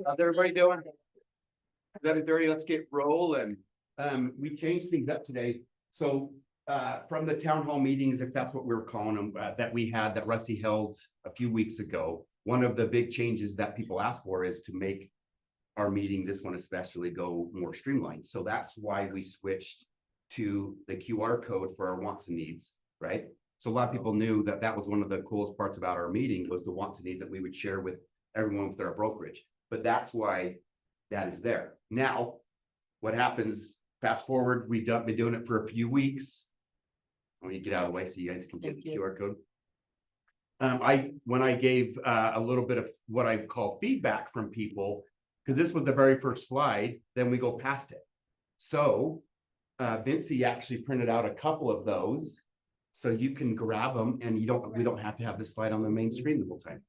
How's everybody doing? 11:30, let's get rolling. We changed things up today. So from the town hall meetings, if that's what we were calling them, that Rusty held a few weeks ago, one of the big changes that people ask for is to make our meeting, this one especially, go more streamlined. So that's why we switched to the QR code for our wants and needs, right? So a lot of people knew that that was one of the coolest parts about our meeting was the wants and needs that we would share with everyone with our brokerage. But that's why that is there. Now, what happens, fast forward, we've been doing it for a few weeks. Let me get out of the way so you guys can get the QR code. When I gave a little bit of what I call feedback from people, because this was the very first slide, then we go past it. So Vincey actually printed out a couple of those, so you can grab them, and we don't have to have this slide on the main screen the whole time.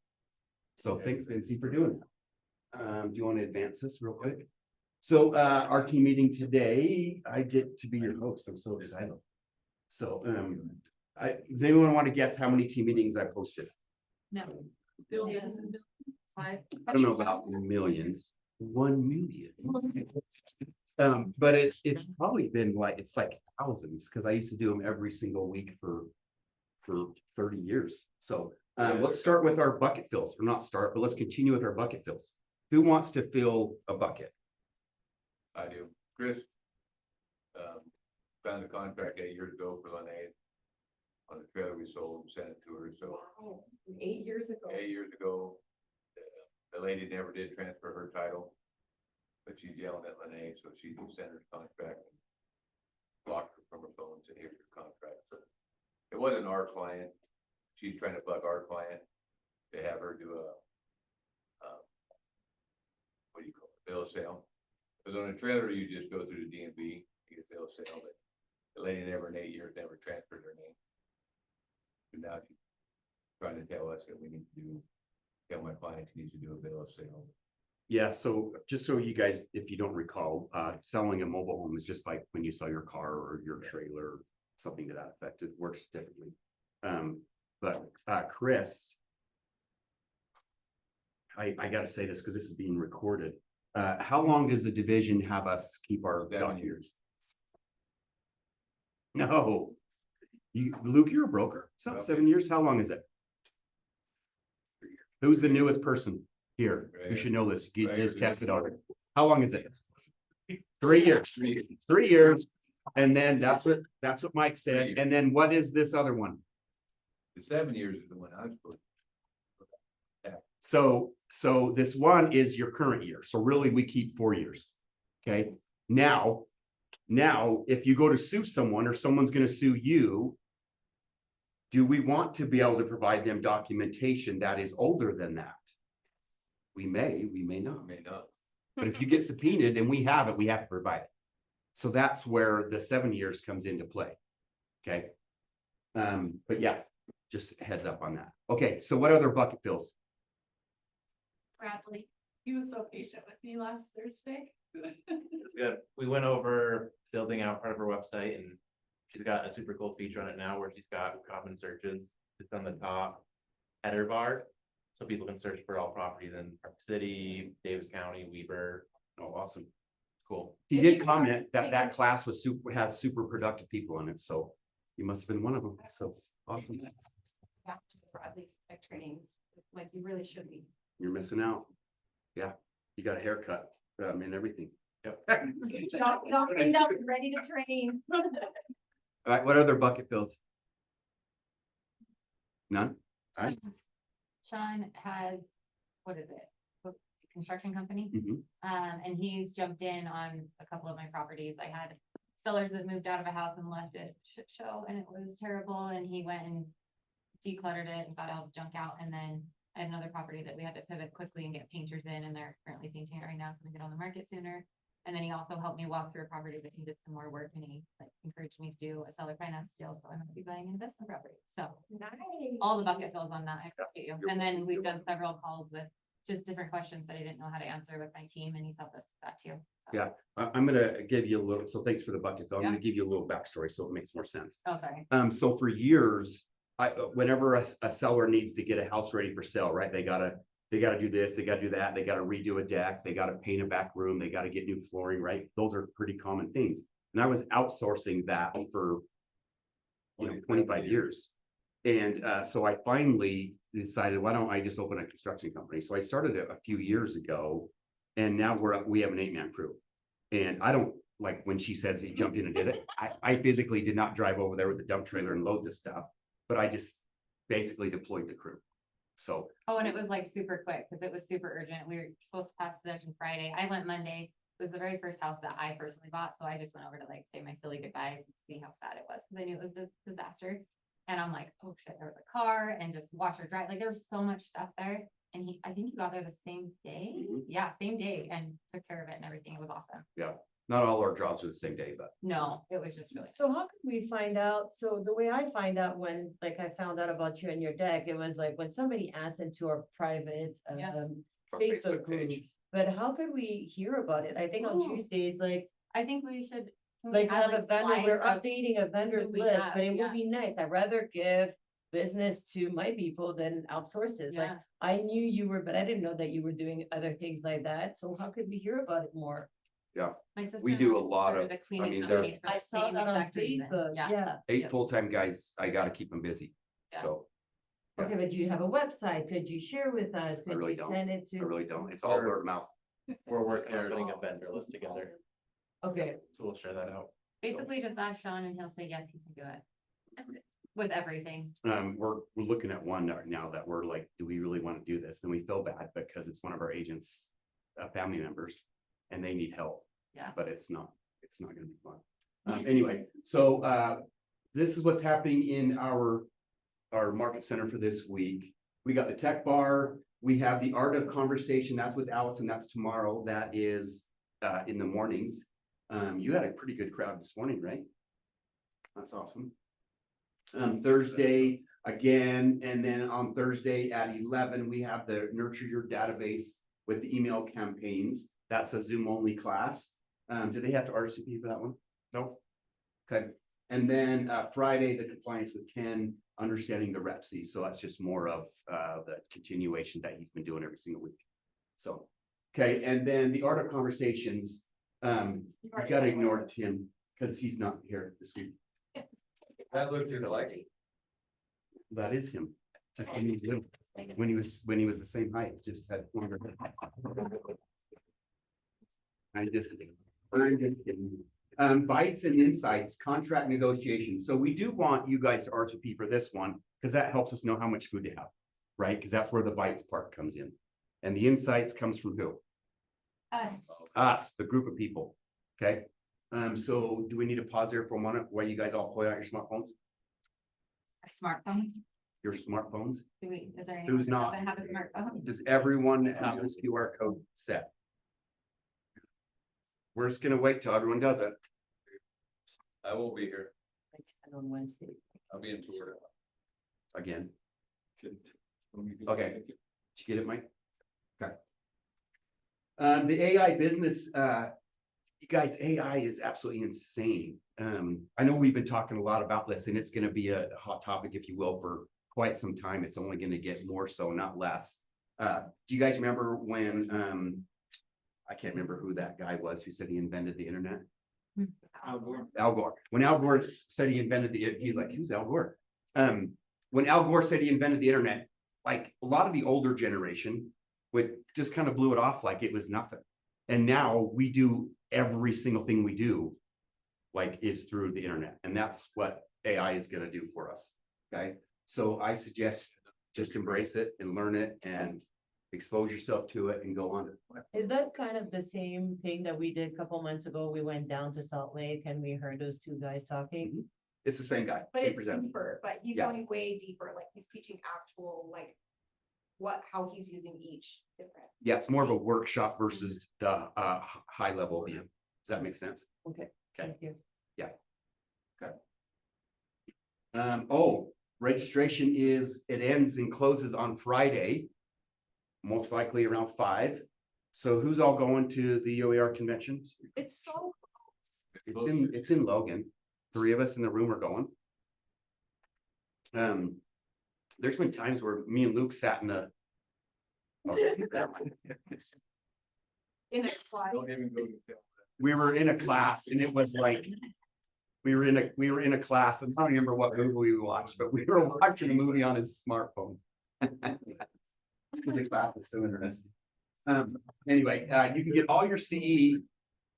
So thanks, Vincey, for doing that. Do you want to advance this real quick? So our team meeting today, I get to be your host. I'm so excited. So does anyone want to guess how many team meetings I posted? No. Billions. I don't know about millions. 1 million. But it's probably been like thousands, because I used to do them every single week for 30 years. So let's start with our bucket fills, or not start, but let's continue with our bucket fills. Who wants to fill a bucket? I do. Chris found a contract 8 years ago for Lene on the trailer we sold and sent it to her. So Wow, 8 years ago. 8 years ago, the lady never did transfer her title, but she's yelling at Lene, so she sent her contract and blocked her from her phone and said, "Here's your contract." So it wasn't our client. She's trying to bug our client to have her do a what do you call it, bill of sale. Because on a trailer, you just go through the DMV, you get a bill of sale, but the lady never in 8 years never transferred her name. So now she's trying to tell us that we need to tell my client she needs to do a bill of sale. Yeah, so just so you guys, if you don't recall, selling a mobile home is just like when you sell your car or your trailer, something to that effect. It works differently. But Chris, I gotta say this because this is being recorded. How long does the division have us keep our 7 documents? years. No, Luke, you're a broker. It's not Okay. 7 years. How long is it? Who's the newest person here? Right You here. should know this. Get Right this here. tested already. How long is it? 3 years. 3 years. And then that's what Mike 3 said. years. And then what is this other one? The 7 years is the one I was supposed to. So this one is your current year. So really we keep 4 years. Okay. Now, if you go to sue someone or someone's going to sue you, do we want to be able to provide them documentation that is older than that? We may not. May not. But if you get subpoenaed and we have it, we have to provide it. So that's where the 7 years comes into play. Okay. But yeah, just a heads up on that. Okay. So what other bucket fills? Bradley, he was so patient with me last Thursday. It's good. We went over building out part of her website, and she's got a super cool feature on it now where she's got common searches. It's on the top header bar, so people can search for all properties in Park City, Davis County, Weber. Oh, awesome. Cool. He did comment that class was had super productive people in it. So you must have been one of them. So awesome. Yeah, Bradley's tech training, like you really should be. You're missing out. Yeah. You got a haircut and everything. Yep. Y'all cleaned up, ready to train. All right. What other bucket fills? None? All right. Sean has, what is it? Construction company. Mhm. And he's jumped in on a couple of my properties. I had sellers that moved out of a house and left it shit show, and it was terrible. And he went and decluttered it and got all the junk out. And then I had another property that we had to pivot quickly and get painters in, and they're currently painting it right now, so we get on the market sooner. And then he also helped me walk through a property that needed some more work, and he like encouraged me to do a seller finance deal, so I'm gonna be buying an investment property. So Nice. all the bucket fills on that, I appreciate you. And then we've done several calls with just different questions that I didn't know how to answer with my team, and he's helped us with that too. So. Yeah. I'm going to give you a little, so thanks for the bucket fill. I'm Yeah. going to give you a little backstory so it makes more sense. Oh, sorry. So for years, whenever a seller needs to get a house ready for sale, right? They gotta do this, they gotta do that, they gotta redo a deck, they gotta paint a back room, they gotta get new flooring, right? Those are pretty common things. And I was outsourcing that for 25 years. And so I finally decided, why don't I just open a construction company? So I started it a few years ago, and now we have an 8-man crew. And I don't like when she says he jumped in and did it. I physically did not drive over there with the dump trailer and load this stuff, but I just basically deployed the crew. So Oh, and it was like super quick, because it was super urgent. We were supposed to pass possession Friday. I went Monday. It was the very first house that I personally bought, so I just went over to like say my silly goodbyes and see how sad it was, because I knew it was a disaster. And I'm like, oh shit, there was a car and just washer dry, like there was so much stuff there. And I think he got there the same day. Mhm. Yeah, same day, and took care of it and everything. It was awesome. not all our jobs are the same day, but No, it was just really. So how could we find out? So the way I find out when, like, I found out about you and your deck, it was like when somebody asked into our private, Yeah. Our Facebook group. page. But how could we hear about it? I think on Oh. Tuesdays, like, I think we should. can we like add, have a vendor, we're slides of- updating a vendor's we list, have, but it yeah. would be nice. I'd rather give business to my people than outsource it. Like, Yeah. I knew you were, but I didn't know that you were doing other things like that. So how could we hear about it more? My sister. we do a lot of- Cleaning mean, company for I the saw same that on exact reason. Facebook, yeah. 8 Yeah. full-time guys, I gotta keep them busy. Yeah. So Yeah. Okay, but do you have a website? Could you share with us? Could really you don't. send it I to? really don't. It's all word of mouth. We're working on putting a vendor list together, Okay, so we'll share that out. Basically just ask Sean and he'll say, yes, he can do it. With everything. We're looking at one right now that we're like, do we really want to do this? Then we feel bad because it's one of our agents, family members, and they need help. Yeah. But it's not gonna be fun. Anyway, so this is what's happening in our market center for this week. We got the tech bar, we have the art of conversation, that's with Allison, that's tomorrow, that is in the mornings. You had a pretty good crowd this morning, right? That's awesome. Thursday again, and then on Thursday at 11, we have the Nurture Your Database with the email campaigns. That's a Zoom only class. Do they have to RSVP for that one? No. Okay, and then Friday, the compliance with Ken, understanding the REPC. So that's just more of the continuation that he's been doing every single week. So, okay, and then the art of conversations. You gotta ignore Tim because he's not here this week. That looked just like. That is him. Just when he was little, when he was the same height, just had longer. I'm just kidding. Bites and insights, contract negotiations. So we do want you guys to RSVP for this one, because that helps us know how much food to have, right? Because that's where the bites part comes in. And the insights comes from who? Us, the group of people. Okay. So do we need to pause there for a moment while you guys all pull out your smartphones? Our smartphones, Your smartphones? is there anyone Who's that not? doesn't have a smartphone? Does everyone have this QR code set? We're just gonna wait till everyone does it. I won't be here. I can on Wednesday. I'll be in Florida. Again. Okay. Did you get it, Mike? Okay. The AI business, you guys, AI is absolutely insane. I know we've been talking a lot about this and it's gonna be a hot topic, if you will, for quite some time. It's only gonna get more so, not less. Do you guys remember when, I can't remember who that guy was who said he invented the internet? Al Gore. When Al Gore said he invented he's like, who's Al Gore? When Al Gore said he invented the internet, like a lot of the older generation would just kind of blew it off like it was nothing. And now we do every single thing we do, like is through the internet. And that's what AI is gonna do for us, okay? So I suggest just embrace it and learn it and expose yourself to it and go on it. Is that kind of the same thing that we did a couple months ago? We went down to Salt Lake and we heard those two guys talking. It's the same guy, But same it's presenter. deeper, but he's Yeah. going way deeper, like he's teaching actual, like, how he's using each different. Yeah, it's more of a workshop versus the high level view. Does that make sense? Okay, Okay. thank you. Registration it ends and closes on Friday. Most likely around 5. So who's all going to the OER convention? It's so It's in Logan. 3 of us in the room are going. There's been times where me and Luke sat in a. Oh, never mind. In a slide. Don't even go to tell. We were in a class and it was like. We were in a class, and I don't remember what movie we watched, but we were watching a movie on his smartphone. The class was so interesting. Anyway, you can get all your CE,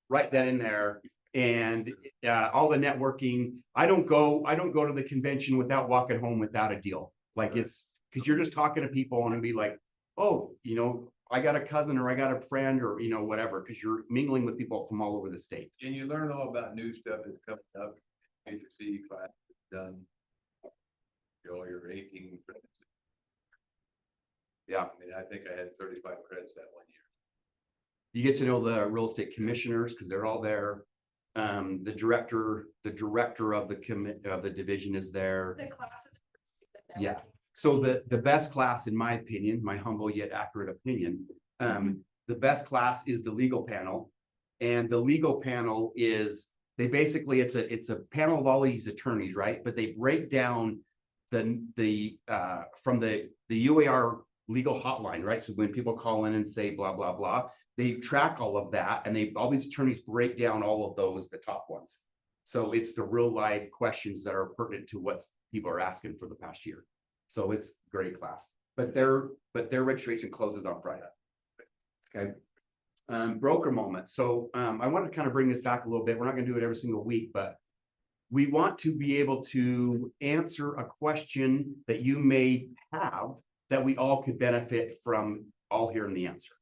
write that in there, and all the networking. I don't go to the convention without walking home without a deal. Like it's, because you're just talking to people and it'd be like, oh, you know, I got a cousin or I got a friend or, you know, whatever, because you're mingling with people from all over the state. And you learn all about new stuff that's coming up, get your CE class done. All your 18 credits. Yeah. I mean, I think I had 35 credits that 1 year. You get to know the real estate commissioners because they're all there. The director of the division is there. The classes. Yeah. So the best class, in my opinion, my humble yet accurate opinion, the best class is the legal panel. And the legal panel is, they basically, it's a panel of all these attorneys, right? But they break down from the UAR legal hotline, right? So when people call in and say blah, blah, blah, they track all of that and all these attorneys break down all of those, the top ones. So it's the real live questions that are pertinent to what people are asking for the past year. So it's great class, but their registration closes on Friday. Okay. Broker moment. So I want to kind of bring this back a little bit. We're not going to do it every single week, but we want to be able to answer a question that you may have that we all could benefit from all hearing the answer.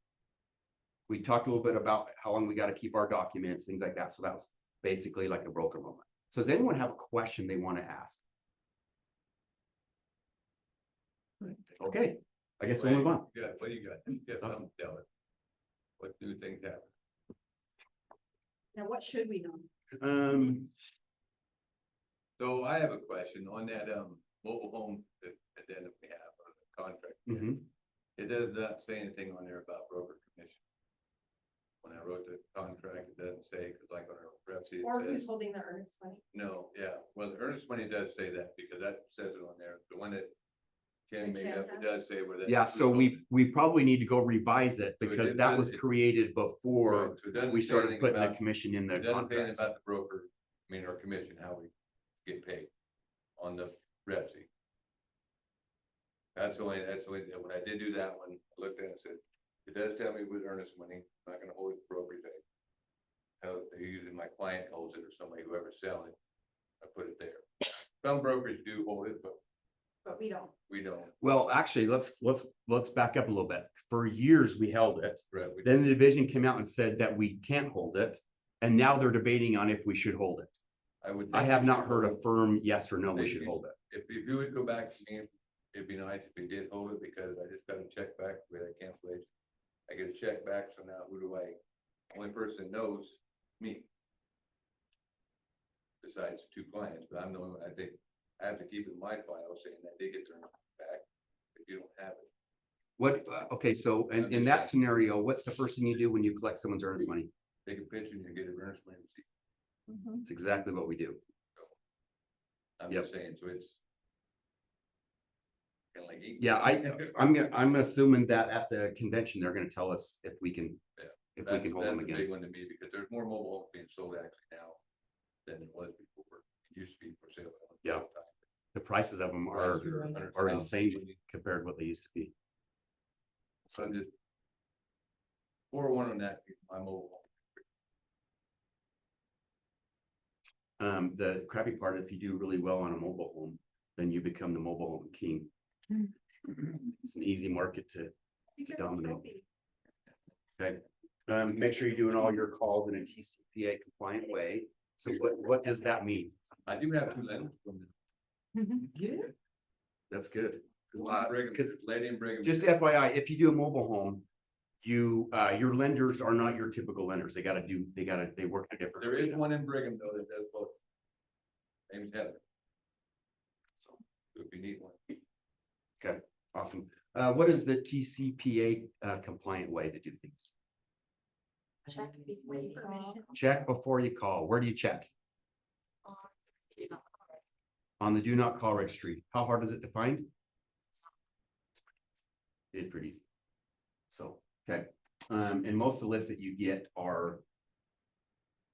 We talked a little bit about how long we got to keep our documents, things like that. So that was basically like a broker moment. So does anyone have a question they want to ask? Okay, I guess we'll move on. Yeah, what do you got? Yeah, Awesome. tell it. What new things happen? Now, what should we know? So I have a question on that, mobile home that then we have, or the contract. mhm. It does not say anything on there about broker commission. When I wrote the contract, it doesn't say, because like on our rep sheet, Or it who's says, holding the earnest money? no, yeah, well, the earnest money does say that, because that says it on there, the one that Ken made up, it does say where that. Yeah, so we probably need to go revise it So it because didn't- that was it- created before So it doesn't we say started anything putting the about- commission in the It doesn't say anything contract. about the broker, I mean, our commission, how we get paid on the rep sheet. That's the only, when I did do that one, I looked at it and said, it does tell me with earnest money, I'm not gonna hold it for broker's pay. How they're using my client holds it or somebody, whoever's selling it, I put it there. Some brokers do hold it, but But we don't. we don't. Well, actually, let's back up a little bit. For years, we held it. Right, we Then the division came out and said that we can't hold it. And now they're debating on if we should hold it. I would. I think have we not should heard hold a firm yes or no, we Thank should you. hold it. If you would go back to me, it'd be nice if we did hold it, because I just got a check back with a cancellation. I get a check back, so now who do I, only person that knows, me. Besides two clients, but I'm the one, I think, I have to keep it in my file saying that they get their money back, if you don't have it. What, okay, so in that scenario, what's the first thing you do when you collect someone's earnest money? Take a picture and you get an earnest money receipt. It's exactly what we do. I'm Yep. just saying, so it's. Kind of like. eating. Yeah, I'm assuming that at the convention, they're gonna tell us if we can, Yeah. if we can hold them That's a big again. one to me, because there's more mobile homes being sold actually now than there was before. It used to be for sale. Yeah. The prices of them are insane compared to what they used to be. So I'm just. 401 on that, my mobile home. The crappy part, if you do really well on a mobile home, then you become the mobile home king. It's an easy market to dominate. Okay, make sure you're doing all your calls in a TCPA compliant way. So what does that mean? I do have two lenders from them. Yeah. That's good. Brigham, Because Lady and Brigham. just FYI, if you do a mobile home, your lenders are not your typical lenders. They work a different. There is one in Brigham though that does both. Name's Heather. So if you need one. Okay, awesome. What is the TCPA compliant way to do things? Check before you call. Check before you call. Where do you check? On the do not call registry. How hard is it to find? It is pretty easy. So, okay, and most of the lists that you get are.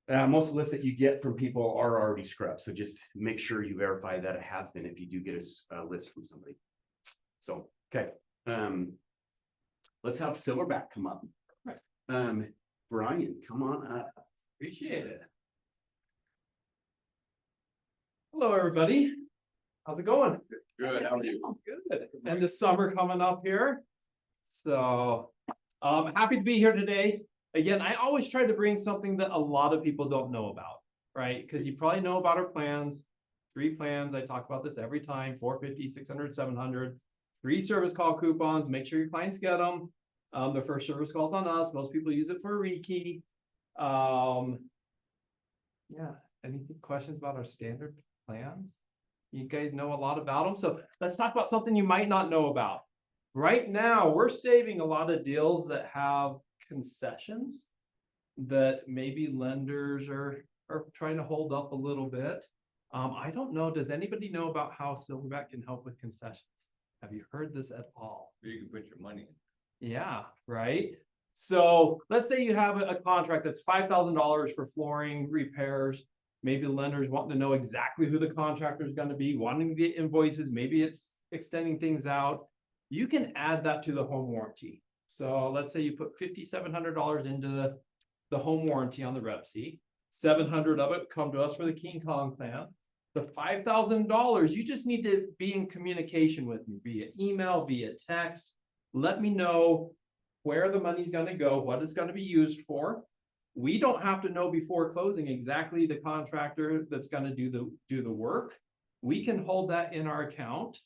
Most of the lists that you get from people are already scrubbed, so just make sure you verify that it has been if you do get a list from somebody. So, okay, let's have Silverback come up. Brian, come on up. Appreciate it. Hello, everybody. How's it going? Good, how are you? Good. And the summer coming up here. So, happy to be here today. Again, I always try to bring something that a lot of people don't know about, right? Because you probably know about our plans, 3 plans. I talk about this every time, 450, 600, 700, 3 service call coupons. Make sure your clients get them. The first service call's on us. Most people use it for a rekey. Yeah, any questions about our standard plans? You guys know a lot about them, so let's talk about something you might not know about. Right now, we're saving a lot of deals that have concessions that maybe lenders are trying to hold up a little bit. I don't know, does anybody know about how Silverback can help with concessions? Have you heard this at all? You can put your money in. Yeah, right. So let's say you have a contract that's $5,000 for flooring repairs. Maybe the lender's wanting to know exactly who the contractor is going to be, wanting to get invoices. Maybe it's extending things out. You can add that to the home warranty. So let's say you put $5,700 into the home warranty on the Repsy. 700 of it come to us for the King Kong plan. The $5,000, you just need to be in communication with me via email, via text. Let me know where the money's going to go, what it's going to be used for. We don't have to know before closing exactly the contractor that's going to do the work. We can hold that in our account.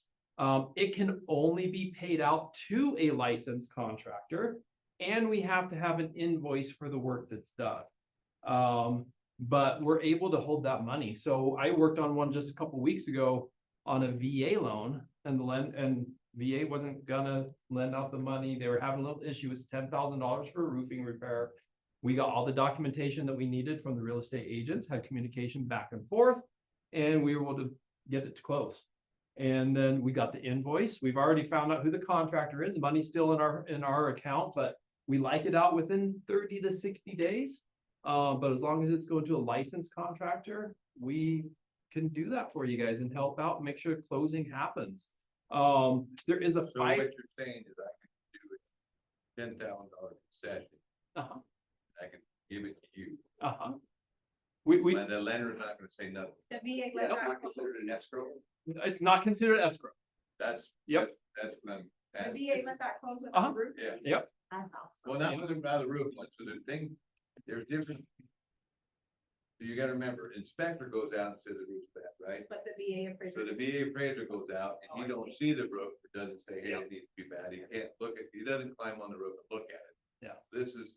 It can only be paid out to a licensed contractor, and we have to have an invoice for the work that's done. But we're able to hold that money. So I worked on one just a couple weeks ago on a VA loan, and VA wasn't gonna lend out the money. They were having a little issue. It's $10,000 for a roofing repair. We got all the documentation that we needed from the real estate agents, had communication back and forth, and we were able to get it to close. And then we got the invoice. We've already found out who the contractor is. The money's still in our account, but we like it out within 30 to 60 days. But as long as it's going to a licensed contractor, we can do that for you guys and help out and make sure closing happens. There is a So what you're saying is I can do a $10,000 concession. Uh-huh. I can give it to you. Uh-huh. And the lender's not gonna say nothing. The VA. Yeah, let it's that not considered an escrow. It's not considered escrow. That's. Yep. That's what I'm. The asking. VA let that close with Uh-huh. the roof. Yeah. That's awesome. Well, not with the roof, one, so the thing, there's different. So you gotta remember, inspector goes out and says the roof's bad, right? But the VA appraiser. So the VA appraiser goes out and he don't see the roof, it doesn't say, hey, it needs to be bad, he can't look at, he doesn't climb on the roof and look at it. Yeah. This is.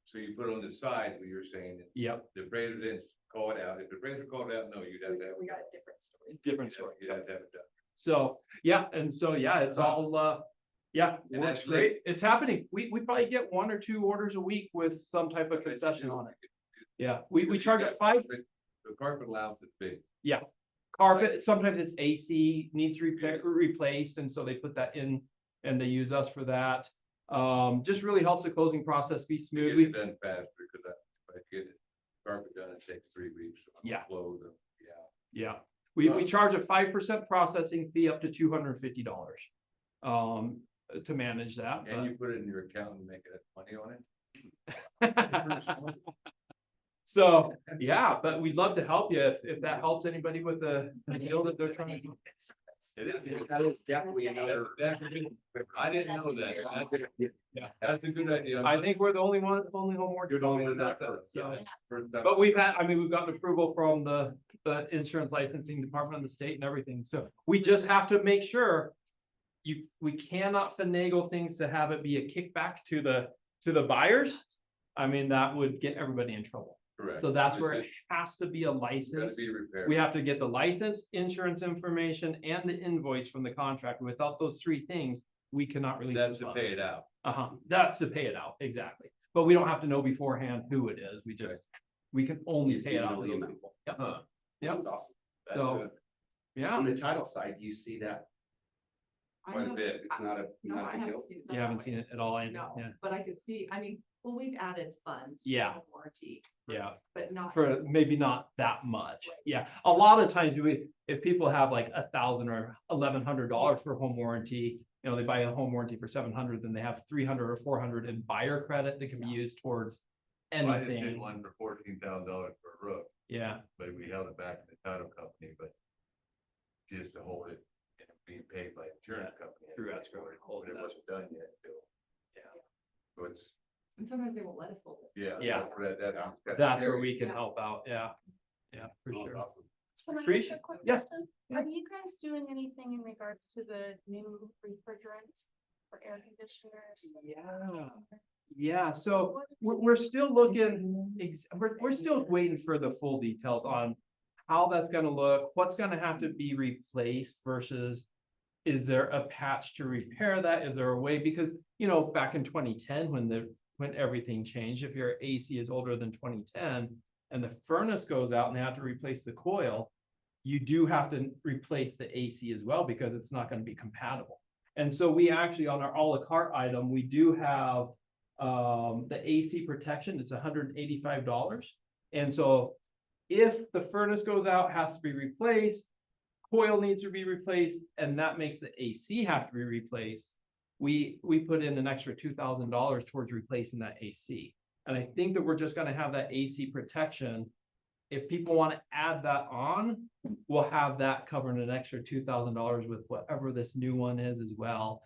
So you put it on the side, what you're saying, and Yep. the appraiser didn't call it out, if the appraiser called it out, no, you'd have to have. We got a different story. Different story. You'd have to have it done. So, yeah, it's all, yeah, it And works that's great. It's happening. We probably get 1 or 2 orders a week with some type of concession on it. Yeah, we charge a 5 The carpet lounge is big. carpet. Sometimes it's AC needs replaced, and so they put that in and they use us for that. Just really helps the closing process be To smooth. get it done faster, because if I get it carpet done, it takes 3 weeks. So I'm Yeah. close and, yeah. Yeah, we charge a 5% processing fee up to $250. To manage that. And you put it in your account and make it money on it? but- So, yeah, but we'd love to help you if that helps anybody with the deal that they're trying to do. That is definitely another. I didn't know that. Yeah. That's a good idea. I think we're the only home warranty. You're the only company one that that does that, so. First time. But we've gotten approval from the insurance licensing department of the state and everything, so we just have to make sure. We cannot finagle things to have it be a kickback to the buyers. I mean, that would get everybody in trouble. Correct. So that's where it It's has to be a gotta license. be repaired. We have to get the license, insurance information, and the invoice from the contractor. Without those 3 things, we cannot release That's the to pay it funds. out. That's to pay it out, exactly. But we don't have to know beforehand who it is. We can only You pay see it out. the to those amount. people. Yep, Huh. yep. That's awesome. That's So, good. yeah. On the title side, do you see that quite a bit. It's not a, No, not I a big deal. haven't seen it. You haven't seen it at all, yeah, No, yeah, but I could see, I mean, well, we've added funds. to Yeah. the Warranty, yeah. but not. For maybe not that much, yeah, a lot of times if people have like $1,000 or $1,100 for home warranty. You know, they buy a home warranty for 700, then they have 300 or 400 in buyer credit that can be used towards Well, I just did anything, one for $14,000 for a roof, yeah, but we held it back to the title company, but just to hold it and being paid by insurance company. through escrow, hold But it it wasn't done yet, so. Yeah. So it's, And sometimes they won't let us hold it. yeah. Yeah. That's where we can Yeah. help out, yeah, yeah, for sure. Can I ask Appreciate- a quick yeah, question? yeah. Are you guys doing anything in regards to the new refrigerants for air conditioners? Yeah, yeah, so we're still looking, we're still waiting for the full details on how that's gonna look, what's gonna have to be replaced versus is there a patch to repair that? Is there a way? Because, you know, back in 2010, when everything changed, if your AC is older than 2010 and the furnace goes out and they have to replace the coil, you do have to replace the AC as well because it's not gonna be compatible. And so we actually, on our à la carte item, we do have the AC protection, it's $185. And so if the furnace goes out, has to be replaced, coil needs to be replaced, and that makes the AC have to be replaced. We put in an extra $2,000 towards replacing that AC. And I think that we're just gonna have that AC protection. If people want to add that on, we'll have that covering an extra $2,000 with whatever this new one is as well.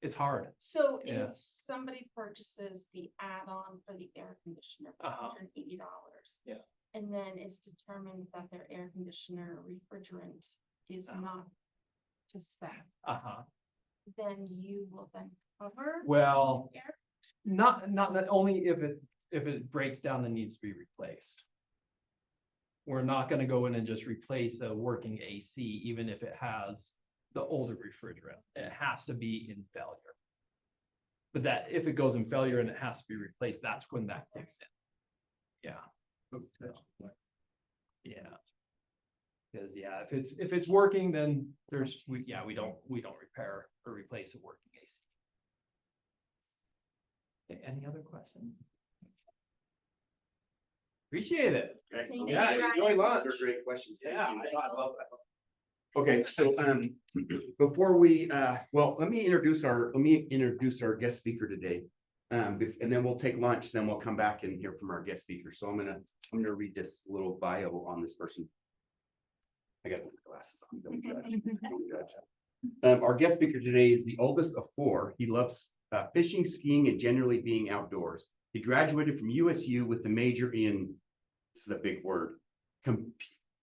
It's hard. So Yeah. if somebody purchases the add-on for the air conditioner for Uh-huh. $180. Yeah. And then it's determined that their air conditioner refrigerant is not to spec, Uh-huh. then you will then cover. Well, the air- not that only if it breaks down and needs to be replaced. We're not gonna go in and just replace a working AC, even if it has the older refrigerant. It has to be in failure. But that, if it goes in failure and it has to be replaced, that's when that kicks in. Yeah. Yeah. Cause yeah, if it's working, then we don't repair or replace a working AC. Okay, any other questions? Appreciate it. Thank Yeah, you. enjoy lunch. Those are great questions. Thank Yeah, you. I love that. Okay, so, before we, well, let me introduce our guest speaker today. And then we'll take lunch, then we'll come back and hear from our guest speaker. So I'm gonna read this little bio on this person. I gotta put the glasses on, don't judge, don't judge. Our guest speaker today is the oldest of four. He loves fishing, skiing, and generally being outdoors. He graduated from USU with a major in, this is a big word,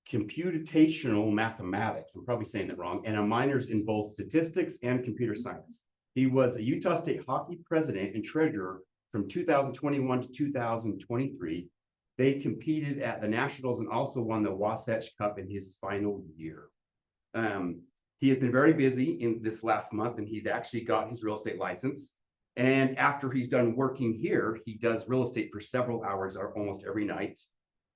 computational mathematics, I'm probably saying that wrong, and a minors in both statistics and computer science. He was a Utah State hockey president and treasurer from 2021 to 2023. They competed at the Nationals and also won the Wasatch Cup in his final year. He has been very busy in this last month, and he's actually got his real estate license. And after he's done working here, he does real estate for several hours or almost every night.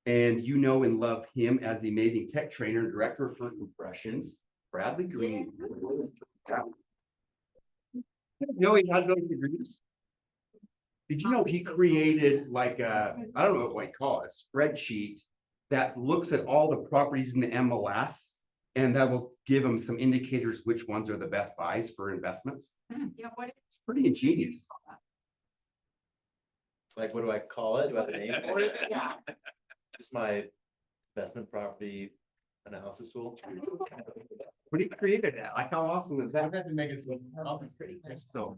And you know and love him as the amazing tech trainer and director of First Impressions, Bradley Green. No, he had those degrees. Did you know he created like a, I don't know what you call it, a spreadsheet that looks at all the properties in the MLS, and that will give him some indicators which ones are the best buys for investments? Yeah, what? It's pretty ingenious. Like, what do I call it? Do I have a name for it? Yeah. Just my investment property analysis tool. When he created that, like how awesome is that? So,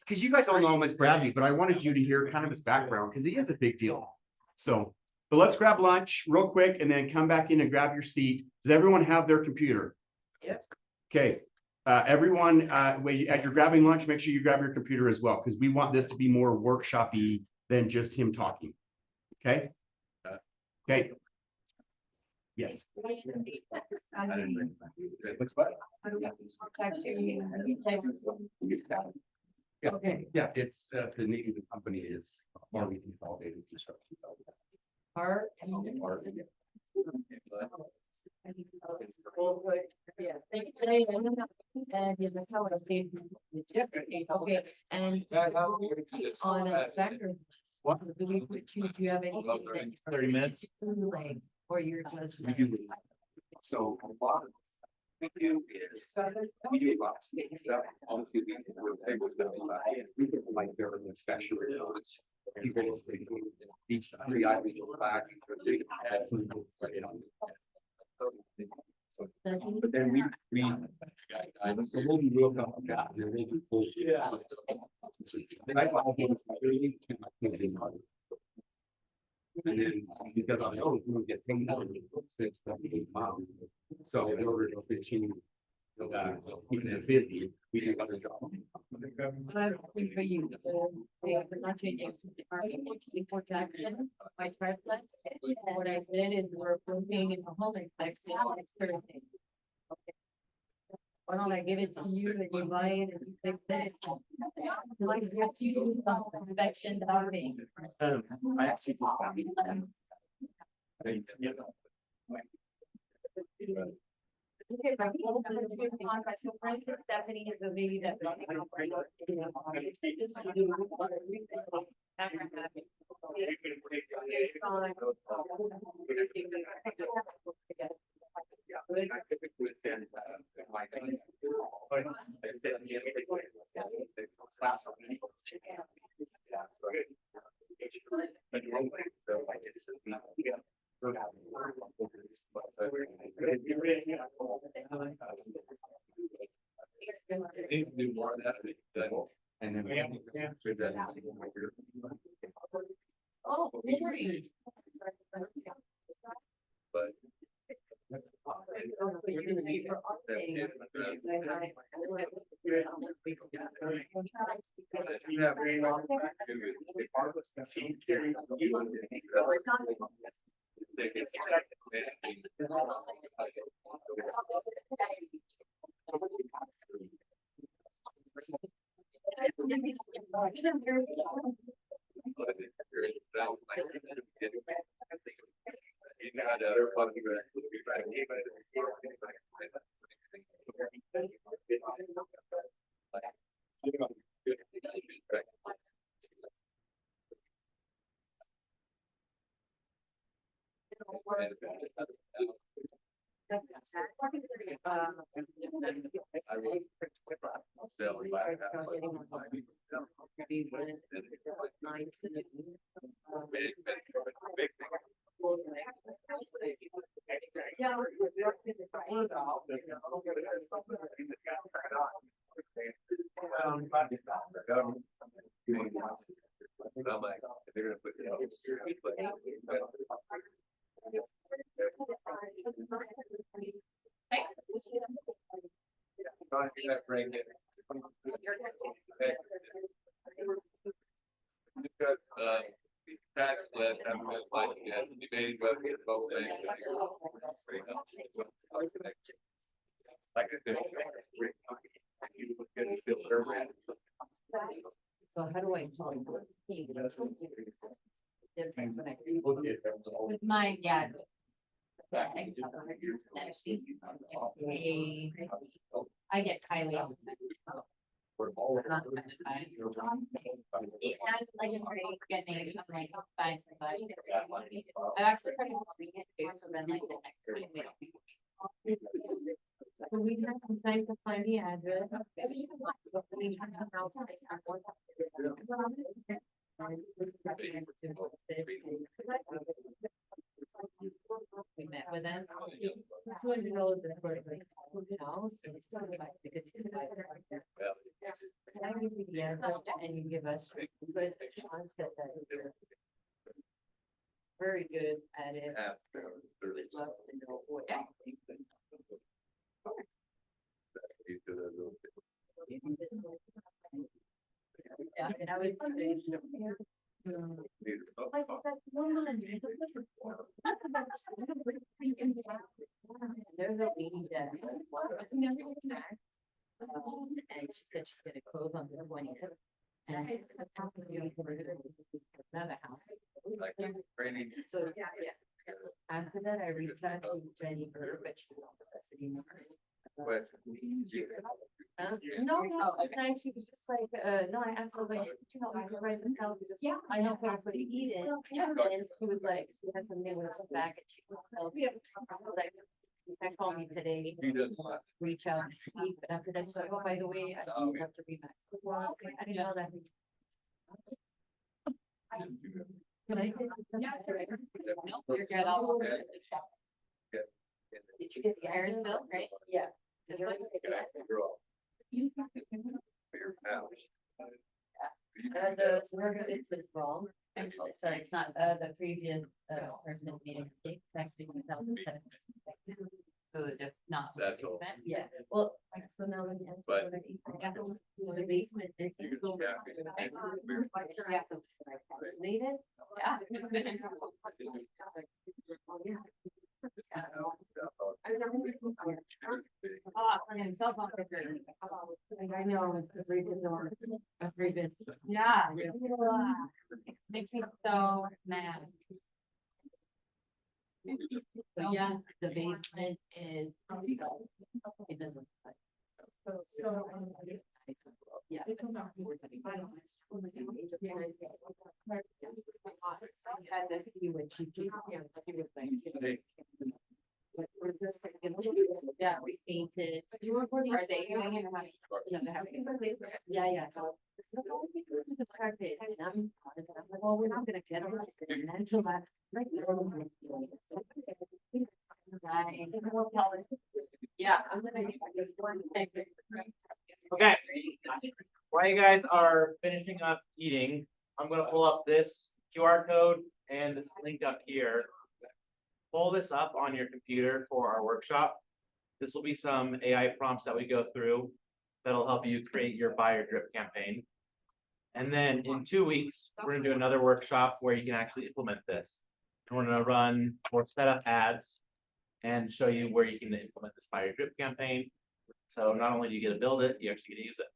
because you guys all know him as Bradley, but I wanted you to hear kind of his background, because he is a big deal. So let's grab lunch real quick and then come back in and grab your seat. Does everyone have their computer? Yep. Okay, everyone, as you're grabbing lunch, make sure you grab your computer as well, because we want this to be more workshop-y than just him talking. Okay? Okay. Yes. What's what? Yeah, Okay. yeah, it's, the name of the company is Harvey Consolidated Construction. Well, good. Yeah, thanks. And yeah, that's how I see it. Okay, and on vectors. Do we put you, do you have anything that? 30 minutes. Like, or you're just. So a lot of we do is, we do a lot of state stuff, obviously we're able to, we can like there are inspection reports. People, each 3 items go back. They add some, you know. But then we. So we'll be real about that. Yeah. And then because I know we'll get paid out of the books, it's gonna be miles. So in order to continue, keeping it busy, we do other jobs. So I have a thing for you. We are not changing before taxing my triplex. What I did is we're paying in the home inspection next Thursday. Why don't I give it to you and you buy it and you fix it? Like, you have to do some inspection without me. I actually just found it. Okay, right. So for instance, Stephanie is the lady that. Do more of that. And then. Oh, really? But. I'm like, they're gonna put. That break it. Because, tax list, I'm just like, yeah, debating whether it's both things. Like I said. You would get a filter. So how do I? With mine, yeah. I get Kylie. all the time. Not offended by it. And like, it's getting, I'm like, fine, but I've actually tried to bring it too, so then like the next time we don't. So we have some time to find the address. We met with them. $200 is for like house. And it's sort of like the good. And I give you the address and you give us good chance that you're very good at it. We'd love to know what. Yeah, and I was. There's a lady that. And she said she's gonna close on the 20th. And I'm talking to you for another house. Like training. So, yeah. After that, I reached out to Jenny Burr, but she's not with us anymore. But No, no, it's nice. She was just like, no, I asked her, I was like, you know, I can write the house. Yeah, I know for Eden. Yeah, and she was like, she has something with her back and she was like, I called me today. he does not. Reach out and speak, but after that, she's like, oh, by the way, I don't have to read back. Well, okay, I didn't know that. Can I? Nope, you're good. I'll. Did you get the iron bill, right? Yeah. Just like- The suburban is wrong. Sorry, it's not, the previous, person meeting, it's actually 2007. So it's just not. That's all. Yeah, well, so now. But- The basement. is- You can go back and- Yeah. Later. Yeah. Oh, and cell phone pictures. I know, it's a three bid door, a three bid. Yeah. Makes me so mad. So yeah, the basement is. It doesn't. Yeah. Yeah, we painted. Are they doing it? or Yeah, they're having it. Yeah, yeah. So- The carpet, and I'm like, well, we're not gonna get them. And then she'll have, like, Yeah. Okay. While you guys are finishing up eating, I'm gonna pull up this QR code and this link up here. Pull this up on your computer for our workshop. This will be some AI prompts that we go through that'll help you create your buyer drip campaign. And then in 2 weeks, we're gonna do another workshop where you can actually implement this. And we're gonna run or set up ads and show you where you can implement this buyer drip campaign. So not only do you get to build it, you actually get to use it.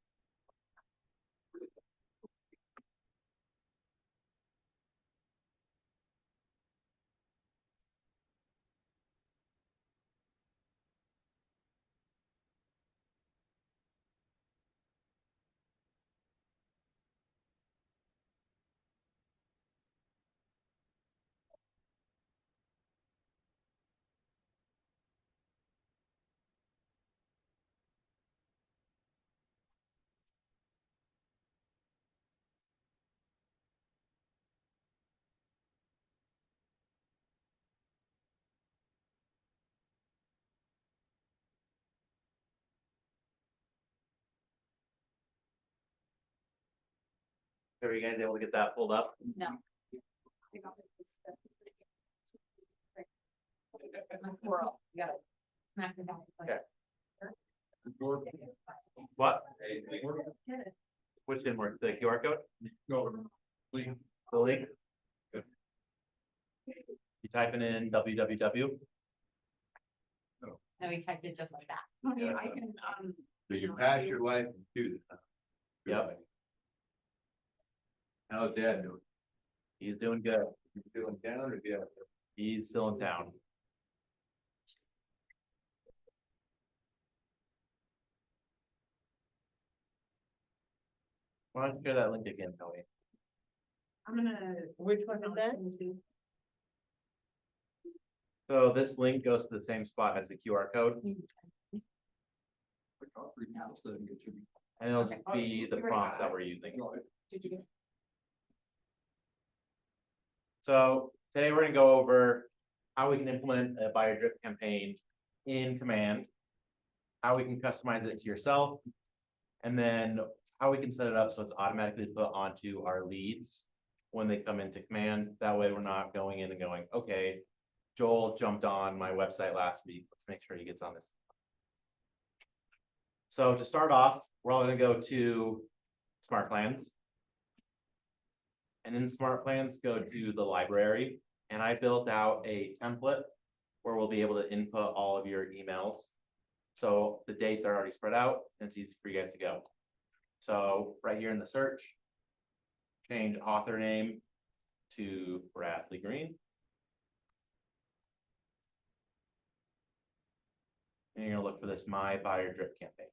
Are you guys able to get that pulled up? No. Squirrel, you gotta smack it down. Okay. What? Which didn't work? The QR code? No. The link? Good. You typing in www? No, we typed it just like that. Okay, I can, So you pass your life to this. Yep. How's Dad doing? He's doing good. You feeling down or yeah? He's still in town. Why don't you share that link again, Tony? I'm gonna. Which one is that? So this link goes to the same spot as the QR code, and it'll just be the prompts that we're using. Did you get? So today we're gonna go over how we can implement a buyer drip campaign in Command, how we can customize it to yourself, and then how we can set it up so it's automatically put onto our leads when they come into Command. That way we're not going in and going, okay, Joel jumped on my website last week. Let's make sure he gets on this. So to start off, we're all gonna go to Smart Plans. And in Smart Plans, go to the library, and I built out a template where we'll be able to input all of your emails. So the dates are already spread out, and it's easy for you guys to go. So right here in the search, change author name to Bradley Green. And you're gonna look for this My Buyer Drip campaign.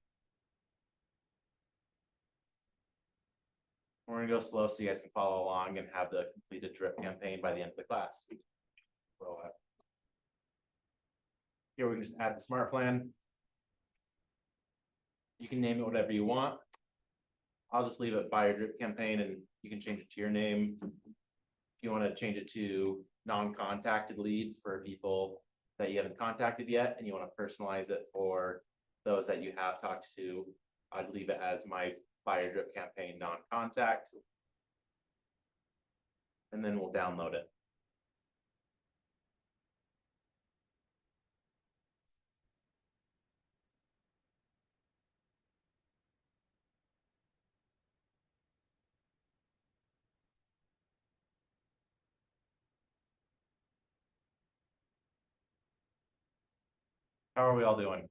We're gonna go slow so you guys can follow along and have the completed drip campaign by the end of the class. Well, here we can just add the smart plan. You can name it whatever you want. I'll just leave it Buyer Drip campaign and you can change it to your name. If you want to change it to non-contacted leads for people that you haven't contacted yet and you want to personalize it for those that you have talked to, I'd leave it as My Buyer Drip campaign non-contact. And then we'll download it. How are we all doing?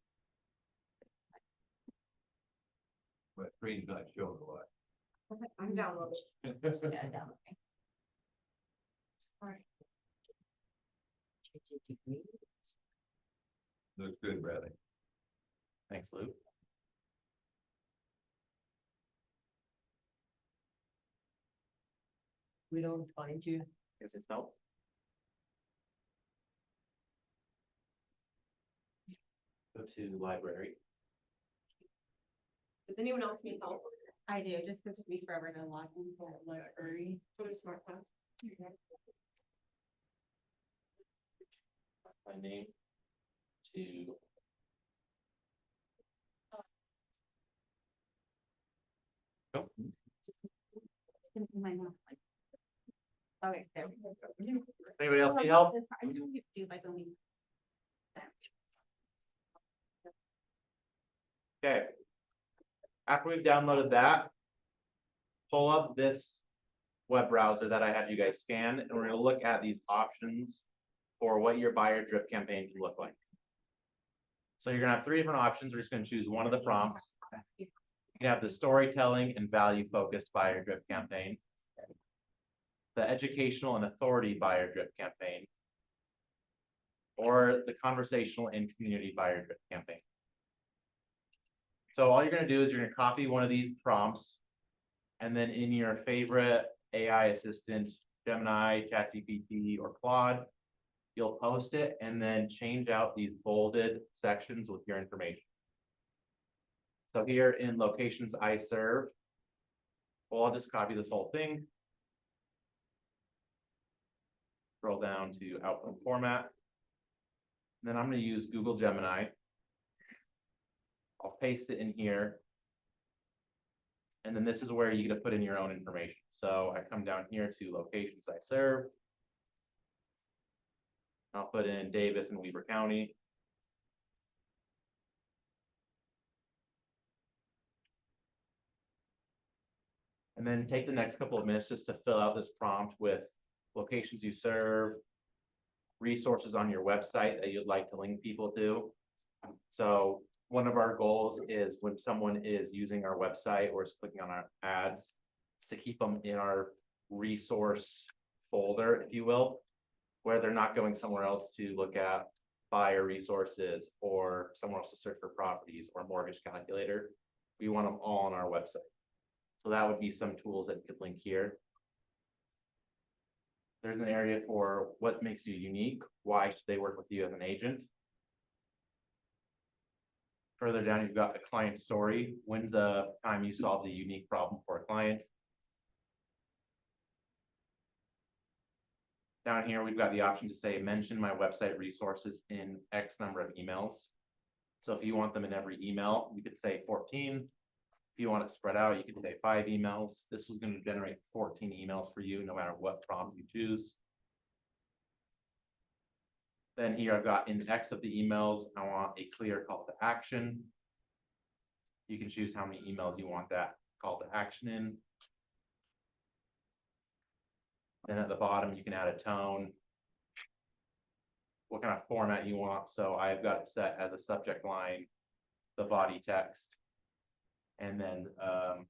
But screen's not showing a lot. I'm downloading. Yeah, downloading. Looks good, Bradley. Thanks, Luke. We don't find you. Guess it's no. Go to library. Does anyone else need help? I do, just 'cause it took me forever to log into the library. Go to smart plan. My name to. Go. Okay, there. we go. Anybody else need help? I know you do like a week. Okay. After we've downloaded that. Pull up this web browser that I had you guys scan, and we're gonna look at these options for what your buyer drip campaign can look like. So you're gonna have 3 different options. We're just gonna choose one of the prompts. You can have the storytelling and value focused buyer drip campaign, the educational and authority buyer drip campaign, or the conversational and community buyer drip campaign. So all you're gonna do is you're gonna copy one of these prompts, and then in your favorite AI assistant, Gemini, ChatGPT, or Claude, you'll post it and then change out these bolded sections with your information. So here in locations I serve, well, I'll just copy this whole thing. Scroll down to output format. Then I'm gonna use Google Gemini. I'll paste it in here. And then this is where you get to put in your own information. So I come down here to locations I serve. I'll put in Davis and Weber County. And then take the next couple of minutes just to fill out this prompt with locations you serve, resources on your website that you'd like to link people to. So one of our goals is when someone is using our website or is clicking on our ads, is to keep them in our resource folder, if you will, where they're not going somewhere else to look at buyer resources or somewhere else to search for properties or mortgage calculator. We want them all on our website. So that would be some tools that you could link here. There's an area for what makes you unique. Why should they work with you as an agent? Further down, you've got a client story. When's the time you solved a unique problem for a client? Down here, we've got the option to say, mention my website resources in X number of emails. So if you want them in every email, you could say 14. If you want it spread out, you could say 5 emails. This was going to generate 14 emails for you, no matter what prompt you choose. Then here I've got in X of the emails, I want a clear call to action. You can choose how many emails you want that call to action in. Then at the bottom, you can add a tone, what kind of format you want. So I've got it set as a subject line, the body text, and then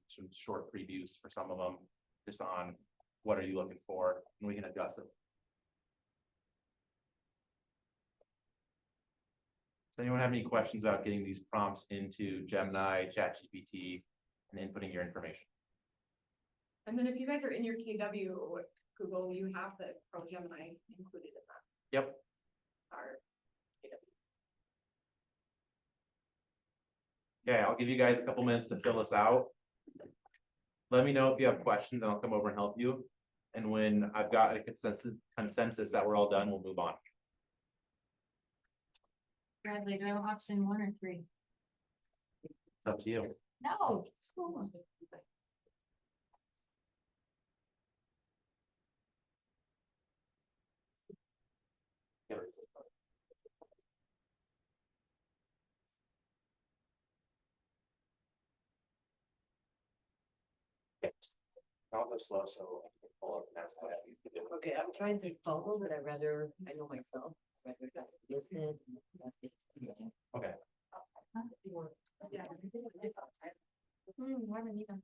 some short previews for some of them, just on what are you looking for, and we can adjust it. Does anyone have any questions about getting these prompts into Gemini, ChatGPT, and inputting your information? And then if you guys are in your KW Google, you have the Pro Gemini included in that, Yep. our Okay, I'll give you guys a couple minutes to fill this out. Let me know if you have questions and I'll come over and help you. And when I've got a consensus that we're all done, we'll move on. Bradley, do I want option 1 or 3? It's up to you. No. I'll go slow, so I can pull up and that's what I need to do. Okay, I'm trying to follow, but I know myself. I'd rather just listen. Okay. Yeah. Haven't even.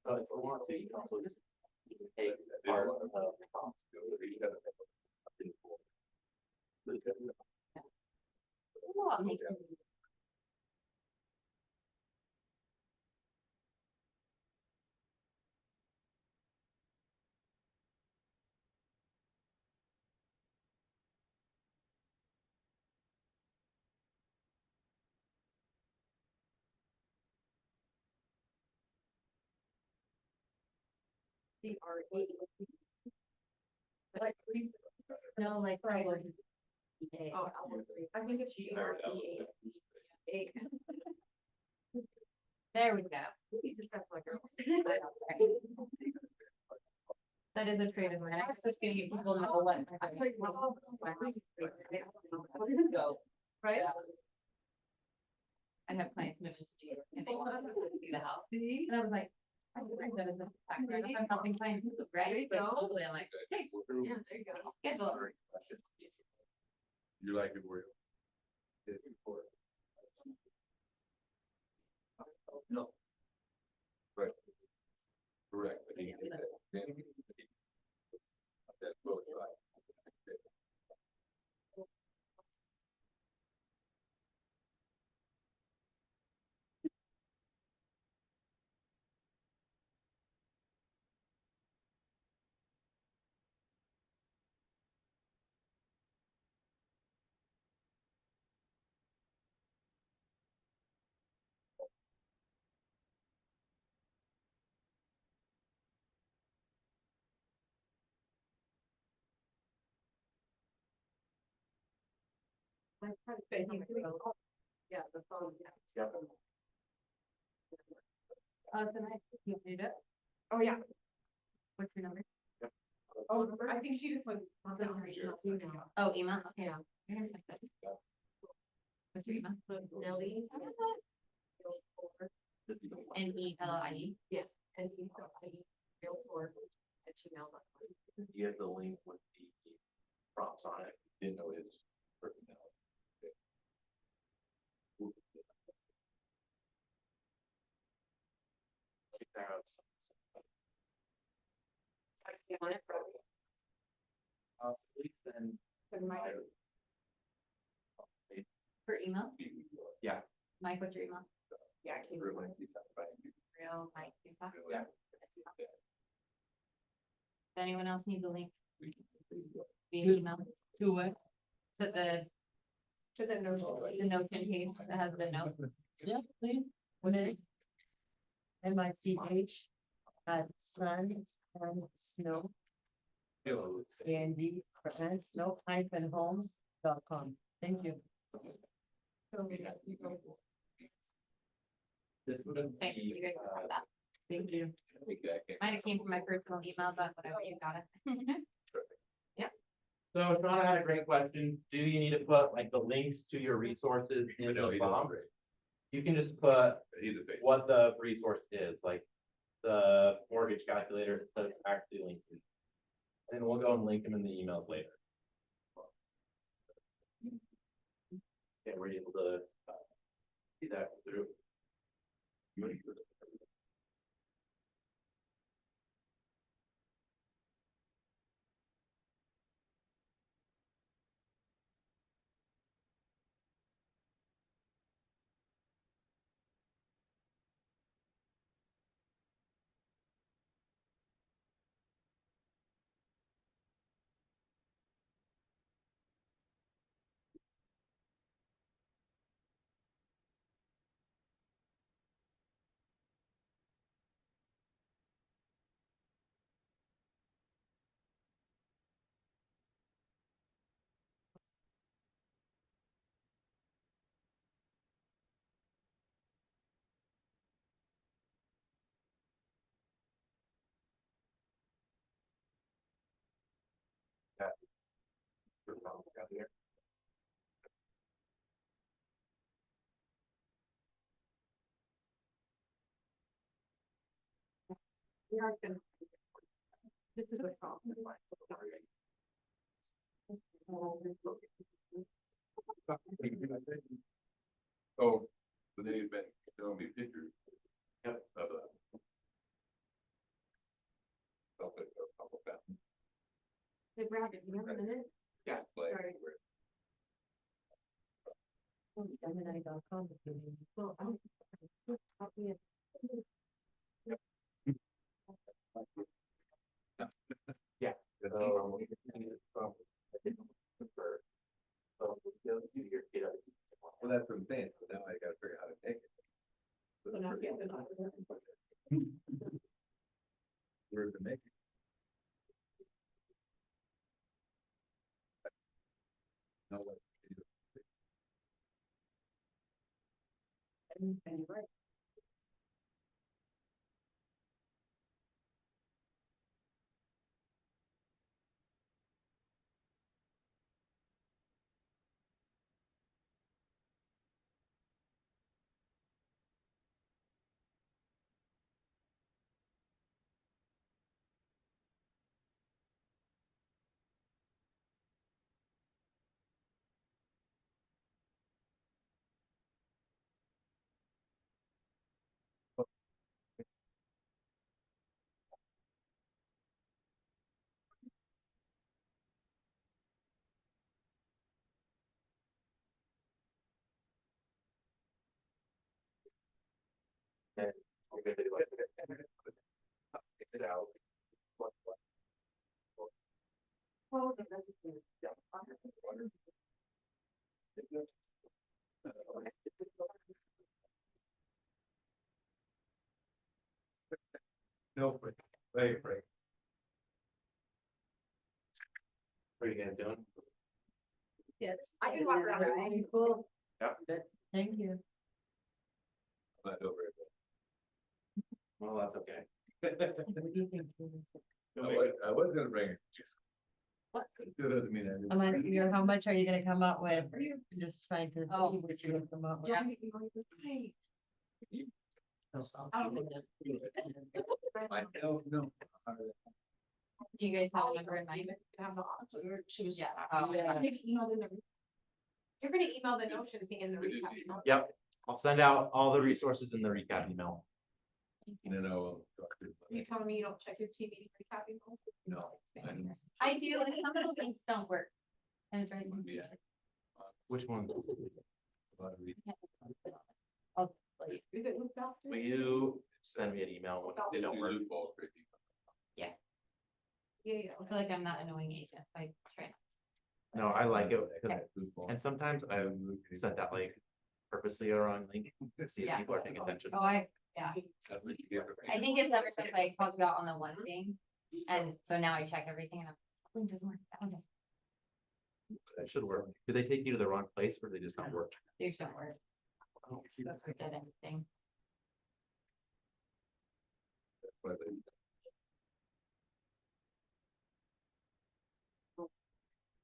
So if we want to, you can also just take part of the prompts. No, like. Right. Okay. Oh, I think it's GREA. There we go. You just have like a- That is a trade of mine. I just feel you people know what. Go. Right? I have clients moving to do it, and they want to see the house. And I was like, I think that is a factor. If I'm helping clients move, right? But totally, I'm like, okay, Yeah, there you go. schedule. You like it where? No. Right. Correct. That's both right. Yeah, the phone. Yep. Tonight, you need it. Oh, yeah. What's your number? Oh, I think she just went. Oh, email, okay. I can text it. What's your email? Nelly. NELIE. Yes. And he's got realtor@gmail.com. You have the link with the prompts on it. Didn't know his personality. You want it for? Then. For email? Yeah. Mike, what's your email? Yeah, I came. Real Mike. Tupac? Yeah. Does anyone else need the link via email? To what? To To the notion. the Notion page that has the note. Yeah, please. What is it? MITH sun and snow Andy and snow homes.com. Thank you. This would Okay, you guys can have that. Thank you. Might have came from my personal email, but whatever, you got it. So Shauna had a great question. Do you need to put like the links to your resources in the prompt? You can just put He's a big. what the resource is, like the mortgage calculator, so it's actually linked to. And we'll go and link them in the emails later. Yeah, we're able to see that through. We are gonna. This is a problem. Oh, so they've been showing me pictures. Yep. Of a. Of a couple of them. Hey, Brad, you have a minute? Yeah. Like, Sorry. where- Well, I'm. Well, that's what I'm saying, so now I gotta figure out how to take it. So now we have to- Where to make it. No, what to do. And you're right. No, break, wait, break. What are you guys doing? Yes, I can walk around. Cool. Yep. Thank you. Not over it. Well, that's okay. I was gonna bring it. Just. What? It doesn't mean I didn't. I'm like, how much are you gonna come up with? Just trying to see Oh. what you're gonna come up with. Yeah. I don't know. Do you guys have a number in mind? She was, yeah. Oh, yeah. I'm gonna email the. You're gonna email the notion thing in the recap. email. Yep, I'll send out all the resources in the recap email. And then I'll. talk to- You telling me you don't check your TV recap emails? No, I don't. I do, and some of the links don't work. And it drives me. Yeah. Which one? A lot of reading. Is it Luke Bell? Will you send me an email when they don't work? Loophole for you. Yeah, yeah, I feel like I'm not annoying agent, so I try not. No, I like it, 'cause- Loophole. and sometimes I sent that like purposely a wrong link to see if Yeah. people are paying attention. Oh, yeah, That's what you get for- I think it's ever since I called you out on the one thing, and so now I check everything and I'm, that one doesn't work, that one doesn't, That should work. Did they take you to the wrong place or they just not work? they just don't work. That's what did anything. But they-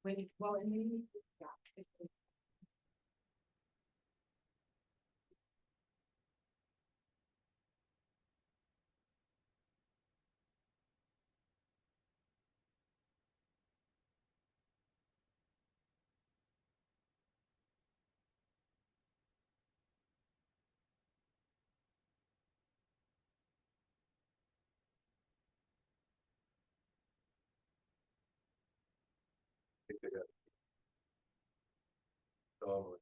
Wait, well, and you, yeah. So,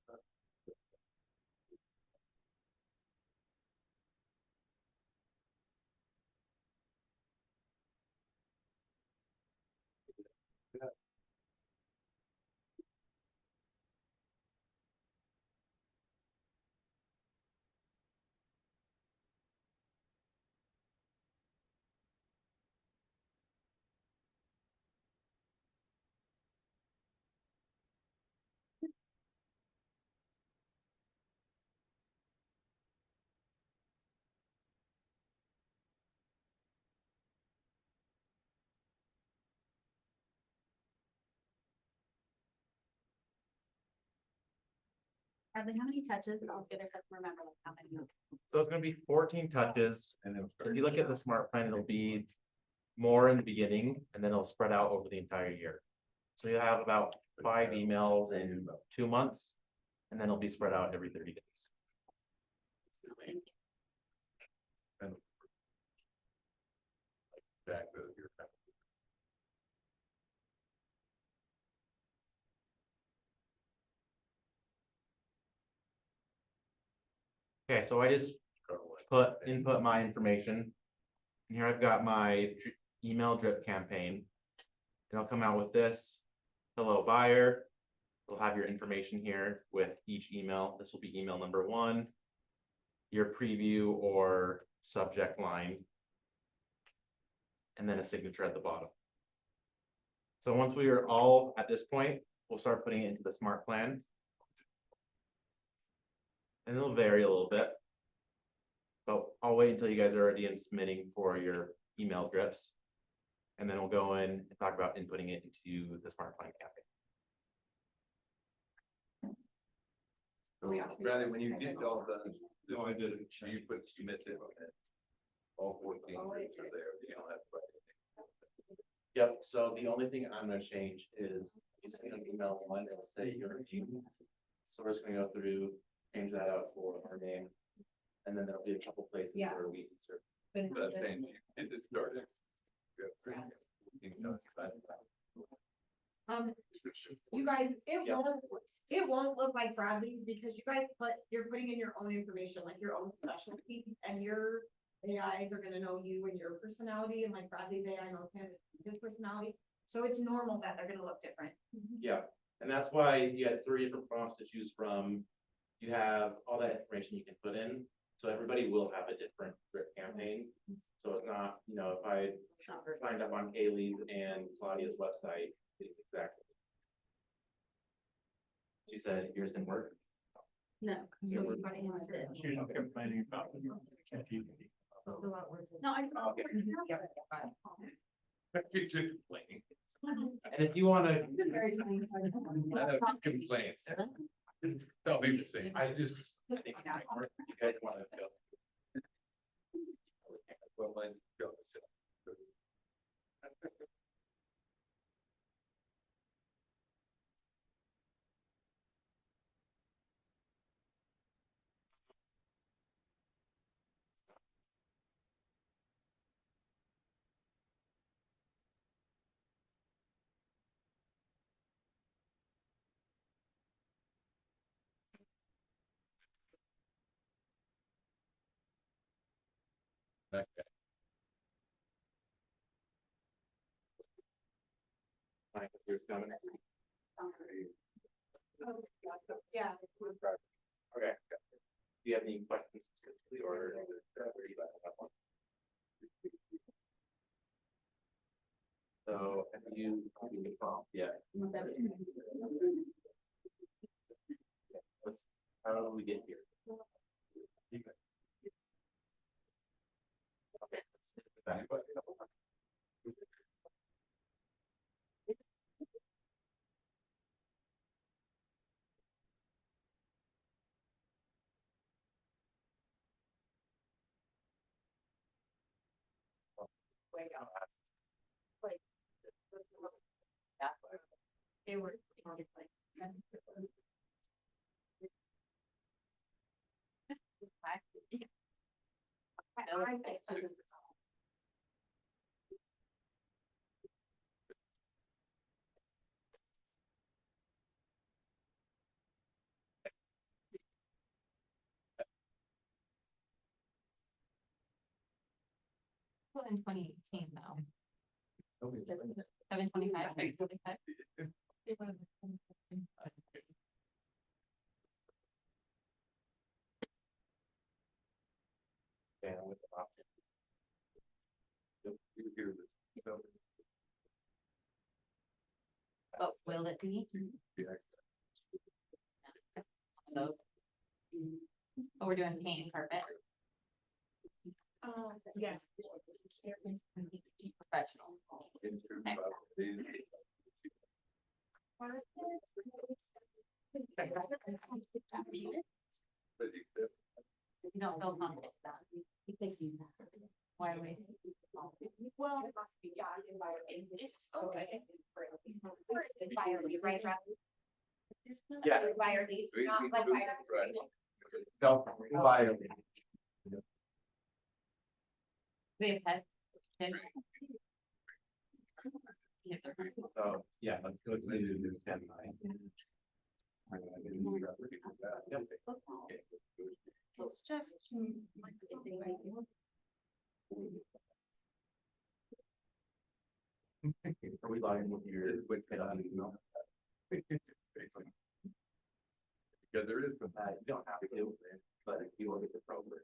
Bradley, how many touches? I'll get us up to remember like how many. So it's gonna be 14 touches. And then. If you look at the smart plan, it'll be more in the beginning and then it'll spread out over the entire year. So you'll have about 5 emails in 2 months, and then it'll be spread out every 30 days. Back to your. Okay, so I just input my information. And here I've got my email drip campaign. And I'll come out with this. Hello buyer. We'll have your information here with each email. This will be email number 1. Your preview or subject line. And then a signature at the bottom. So once we are all at this point, we'll start putting it into the smart plan. And it'll vary a little bit. But I'll wait until you guys are already in submitting for your email drips. And then we'll go in and talk about inputting it into the smart plan campaign. Rather, when you get it all done, no, I did it. You put submit it on it. All 14 groups are there. You don't have to write anything. Yep, so the only thing I'm gonna change is you send an email 1, it'll say your team. So we're just gonna go through, change that out for our name. And then there'll be a couple places Yeah. where we insert. But I think it is starting. You guys, it Yeah. won't look like Bradley's because you guys you're putting in your own information, like your own specialty, and your AIs are gonna know you and your personality, and like Bradley's AI knows him, his personality. So it's normal that they're gonna look different. Yeah, and that's why you had 3 different prompts to choose from. You have all that information you can put in, so everybody will have a different drip campaign. So it's not, you know, if I signed up on Kaylee's and Claudia's website, it's exactly. She said yours didn't work. No. So you got it instead. She's not complaining about it. No, I. Okay. Keep complaining. And if you wanna, I don't complain. Tell me the same. I think it might work. You guys wanna go. Well, mine goes. Okay. Fine, if you're coming. Yeah. Okay. Do you have any questions specifically or? you guys have one? So have you, the prompt yet? How do we get here? Okay. Back. They were. Well, in 2018 though. 725. Yeah, with the option. You hear this. So, But will it be? yeah. Those. Oh, we're doing paint and carpet. Yes. Professional. Into about these. You don't feel confident with that. You think you. Why are we? Well, it must be, yeah, environment. Okay. Environment, right, Rob? Yeah. Environment, not like Right. No, fire. They have pets. Kids. Kids are hurt. So, yeah, let's go to the 10. It's just. Are we lying with your? Because there is. You don't have to, but if you look at the program.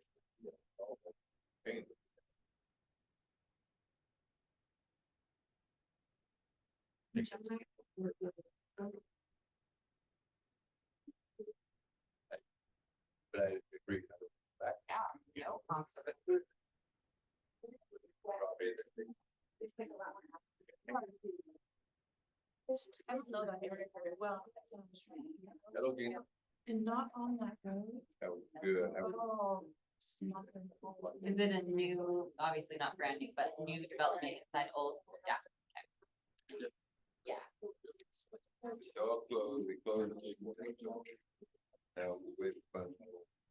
But I agree. Back. I don't know that area very well. That'll be, And not on that road. that was good. I would- Oh. just not in the whole lot. Is it a new, obviously not brand new, but new development inside old? Yeah. Okay. Yeah. So close, we close. Now we wait for fun.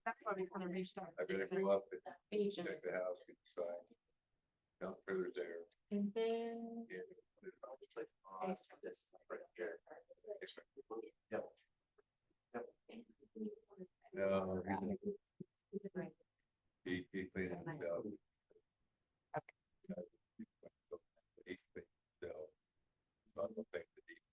That's why we kind of reached out. I better go up and Agent. check the house, get the sign. Not further there. And then, Yeah. This right here. Yep. No. He cleaned it up. He cleaned it up. Not the thing to do.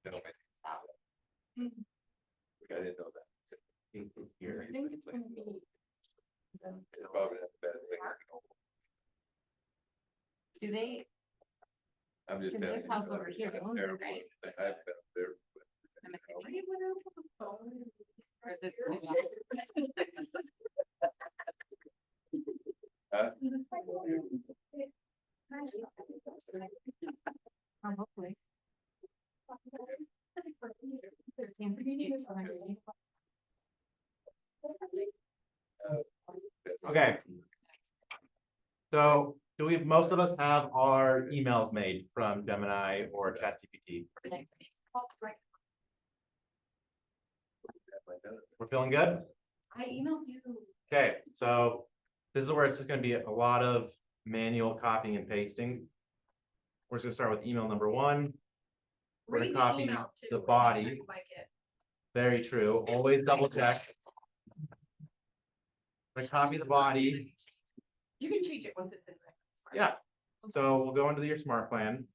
That'll make- Mhm. I didn't know that. Here. I think it's gonna be. It's probably not a bad thing. do they, I'm just. Cause telling this you, house it's over here not a owns it, terrible right? thing. I've been up there. I'm like, are you one of the phone? Or is this? Huh? Oh, hopefully. 13 feet, 200 feet. Okay. So most of us have our emails made from Gemini or ChatGPT. We're feeling good? I emailed you. Okay, so this is where it's just gonna be a lot of manual copying and pasting. We're just gonna start with email number 1. We're gonna Read the copy email too, the and body. then like it. Very true. Always double check. We're gonna copy the body. You can change it once it's in there. Yeah. So we'll go into your smart plan.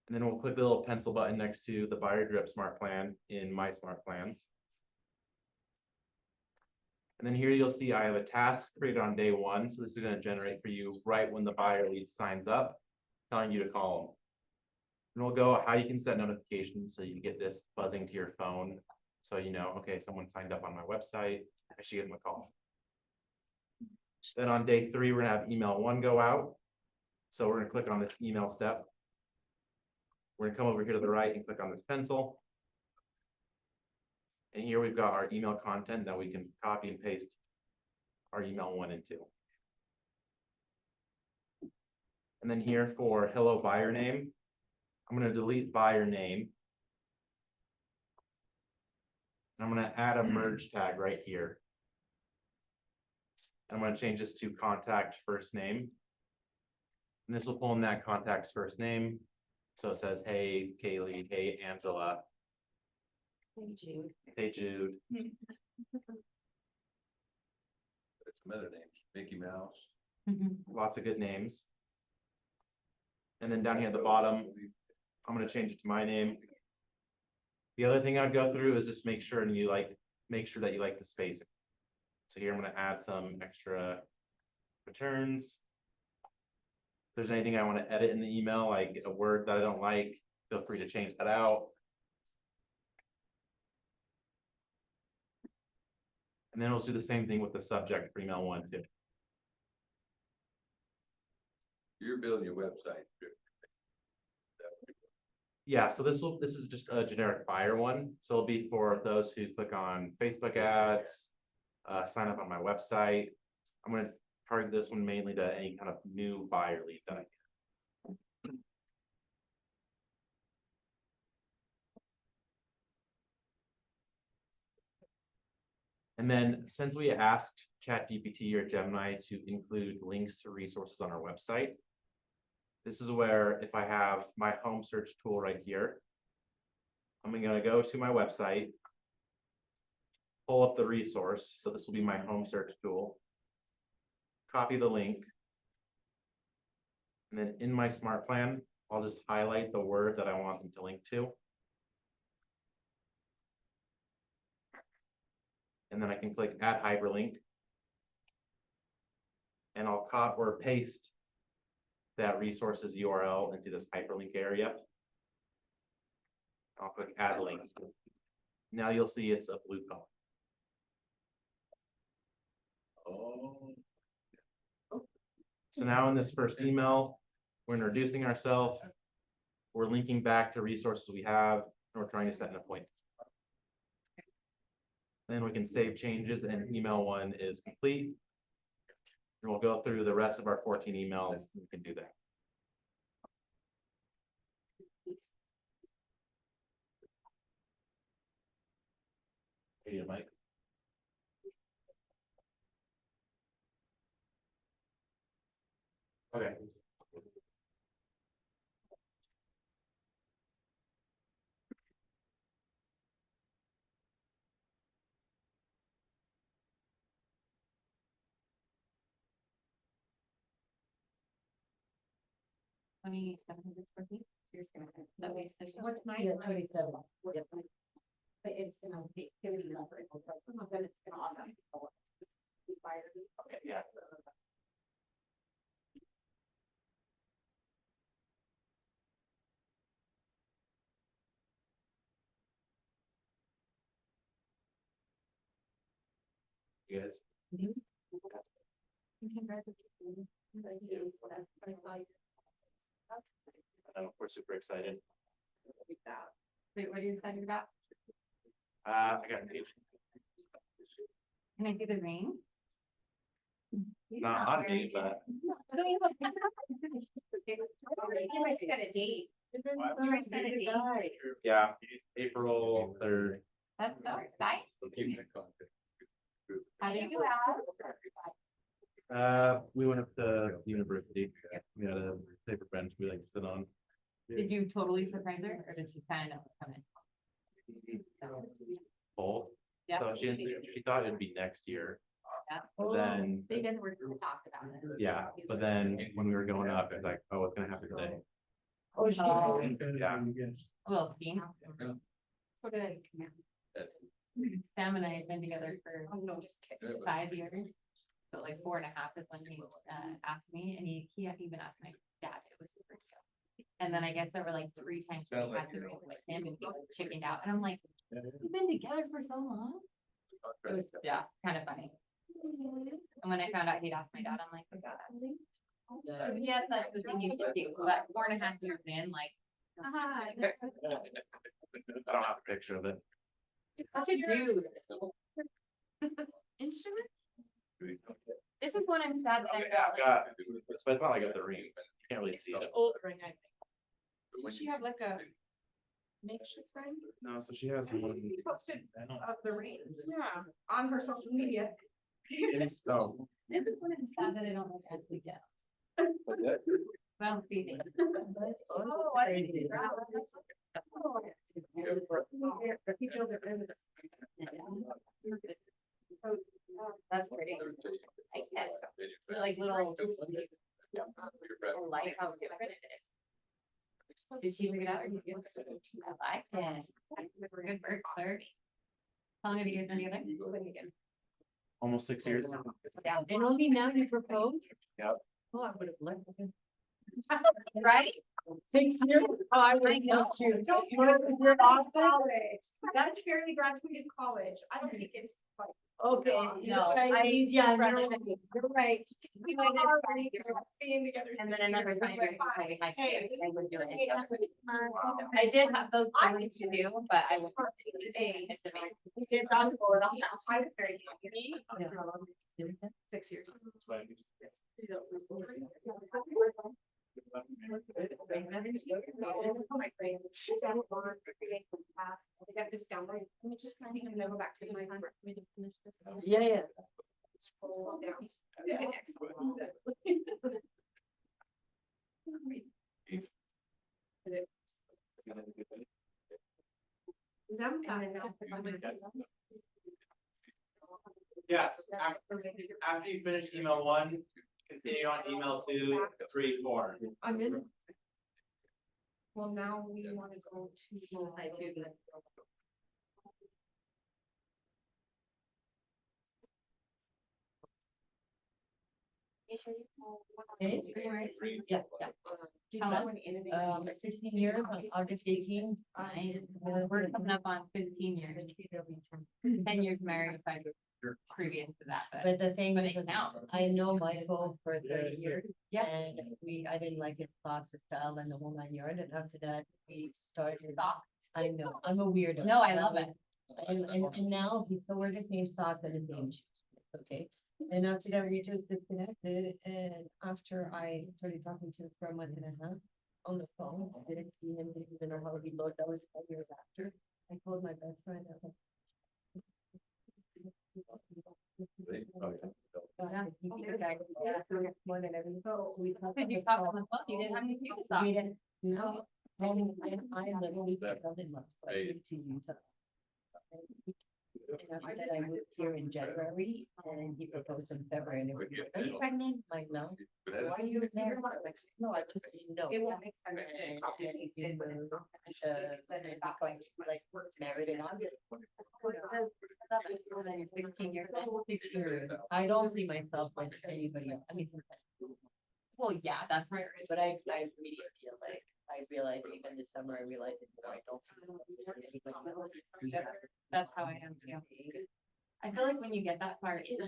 And then we'll click the little pencil button next to the buyer grip smart plan in my smart plans. And then here you'll see I have a task created on day 1. So this is going to generate for you right when the buyer lead signs up, telling you to call them. And we'll go how you can set notifications so you get this buzzing to your phone. So you know, okay, someone signed up on my website, I should give them a call. Then on day 3, we're gonna have email 1 go out. So we're gonna click on this email step. We're gonna come over here to the right and click on this pencil. And here we've got our email content that we can copy and paste our email 1 and 2. And then here for hello buyer name, I'm gonna delete buyer name. I'm gonna add a merge tag right here. I'm gonna change this to contact first name. And this will pull in that contact's first name. So it says, hey, Kaylee, hey, Angela, hey, Jude. There's some other names, Mickey Mouse. Lots of good names. And then down here at the bottom, I'm gonna change it to my name. The other thing I'd go through is just make sure that you like the spacing. So here I'm gonna add some extra returns. If there's anything I want to edit in the email, like a word that I don't like, feel free to change that out. And then we'll do the same thing with the subject for email 1 too. You're building your website. Yeah, so this is just a generic buyer one, so it'll be for those who click on Facebook ads. Sign up on my website. I'm gonna target this one mainly to any kind of new buyer lead that I get. And then since we asked ChatGPT or Gemini to include links to resources on our website. This is where if I have my home search tool right here. I'm gonna go to my website. Pull up the resource, so this will be my home search tool. Copy the link. And then in my smart plan, I'll just highlight the word that I want them to link to. And then I can click add hyperlink. And I'll copy or paste that resource's URL into this hyperlink area. I'll click add link. Now you'll see it's a blue color. Oh. So now in this first email, we're introducing ourselves. We're linking back to resources we have, and we're trying to set an appointment. Then we can save changes and email 1 is complete. And we'll go through the rest of our 14 emails. We can do that. Hey, Mike. Okay. That makes sense. What's nice. Yeah, 27. But it's, the activity level, then it's gonna automatically go up. Okay, yeah. You guys, we're super excited. Wait, what are you excited about? I got engaged. Can I see the ring? Not on me, but You might set a date. You might set a date. yeah, April 3rd. That's so exciting. Keep that contact. How do you We went up to university. We had a paper bench we like to sit on. Did you totally surprise her, or did she kind of know what's coming? Both. Yeah. So she thought it'd be next year. Yeah. But then, They didn't work, we talked about it. yeah, but then when we were going up, it's like, oh, what's gonna happen today? Oh, Yeah. well, Dean, What did I? Sam and I had been together for Oh, no, just kidding. 5 years. So like 4.5 is when he asked me, and he even asked my dad. It was super cute. And then I guess there were like 3 times we had the ring with him, and he was chickened out, and I'm like, we've been together for so long. It was, yeah, kind of funny. And when I found out he'd asked my dad, I'm like, oh god. Yes, that's the thing you should do, but 4.5 years in, like, I don't have a picture of it. such a dude. Instrument? This is when I'm sad that I Yeah, I've got, got, but it's not like I got the ring. You can't really see The it. old ring, I think. Does she have like a makeshift ring? No, so she has one. He posted I don't. of the ring Yeah. on her social media. Oh, this is when I'm sad that I don't like actually get. I don't see things. Oh, I didn't see that. He built it. That's pretty. I get it. So, like little, I like how different it is. Did she figure it out or did you? I like it. Good work, sir. How long have you guys been together? almost 6 years. Yeah. And only now you propose? Yep. Oh, I would have left. Right? 6 years, I would love to. You're awesome. That's fairly graduated college. I don't think it's like. Okay, No, he's young, right. you're right. We waited are 20 years. being together. And then another 20 years before we had Hey, kids, I would do it. I did have those feelings to do, but I would. We did round goal and all that. I was very young. 6 years. I got this down right. Let me just kind of go back to my. Yeah. Scroll down. Okay, excellent. Yes, after you finish email 1, continue on email 2, 3, 4. I'm in. Well, now we wanna go to. Yeah, yeah. How long? 16 years, on August 18th, we're coming up on 15 years. 10 years married, 5 years previous to that, But the thing but is, it counts. I know Michael for 30 years. Yeah. And I didn't like his socks, his style and the whole 9 yards, and after that, we started. Socks. I know, I'm a weirdo. No, I love it. And now he still wears the same socks and the same shoes, okay? And after that, we just disconnected, and after I started talking to him for a month and a half on the phone, I didn't see him, didn't even know how he looked, that was 10 years after. I told my best friend, I was like. Yeah, he beat the guy, yeah, so next morning, everything. So we talked Did you on the talk phone. on the phone? You didn't have any people We talk? didn't, no, I literally fell in love, I moved to Utah. And after that, I moved here in January, and he proposed in February, and they were like, are you pregnant? I'm like, no. Why are you there? I'm like, no, I just didn't know. It won't make sense. And he moved, and we got like married in August. 16 years. 6 years. I don't see myself with anybody else, I mean. Well, yeah, that's where it is. But I really feel like, I realized even this summer, I realized that I don't see myself with anybody else. We have to That's how I am too. I feel like when you get that far into,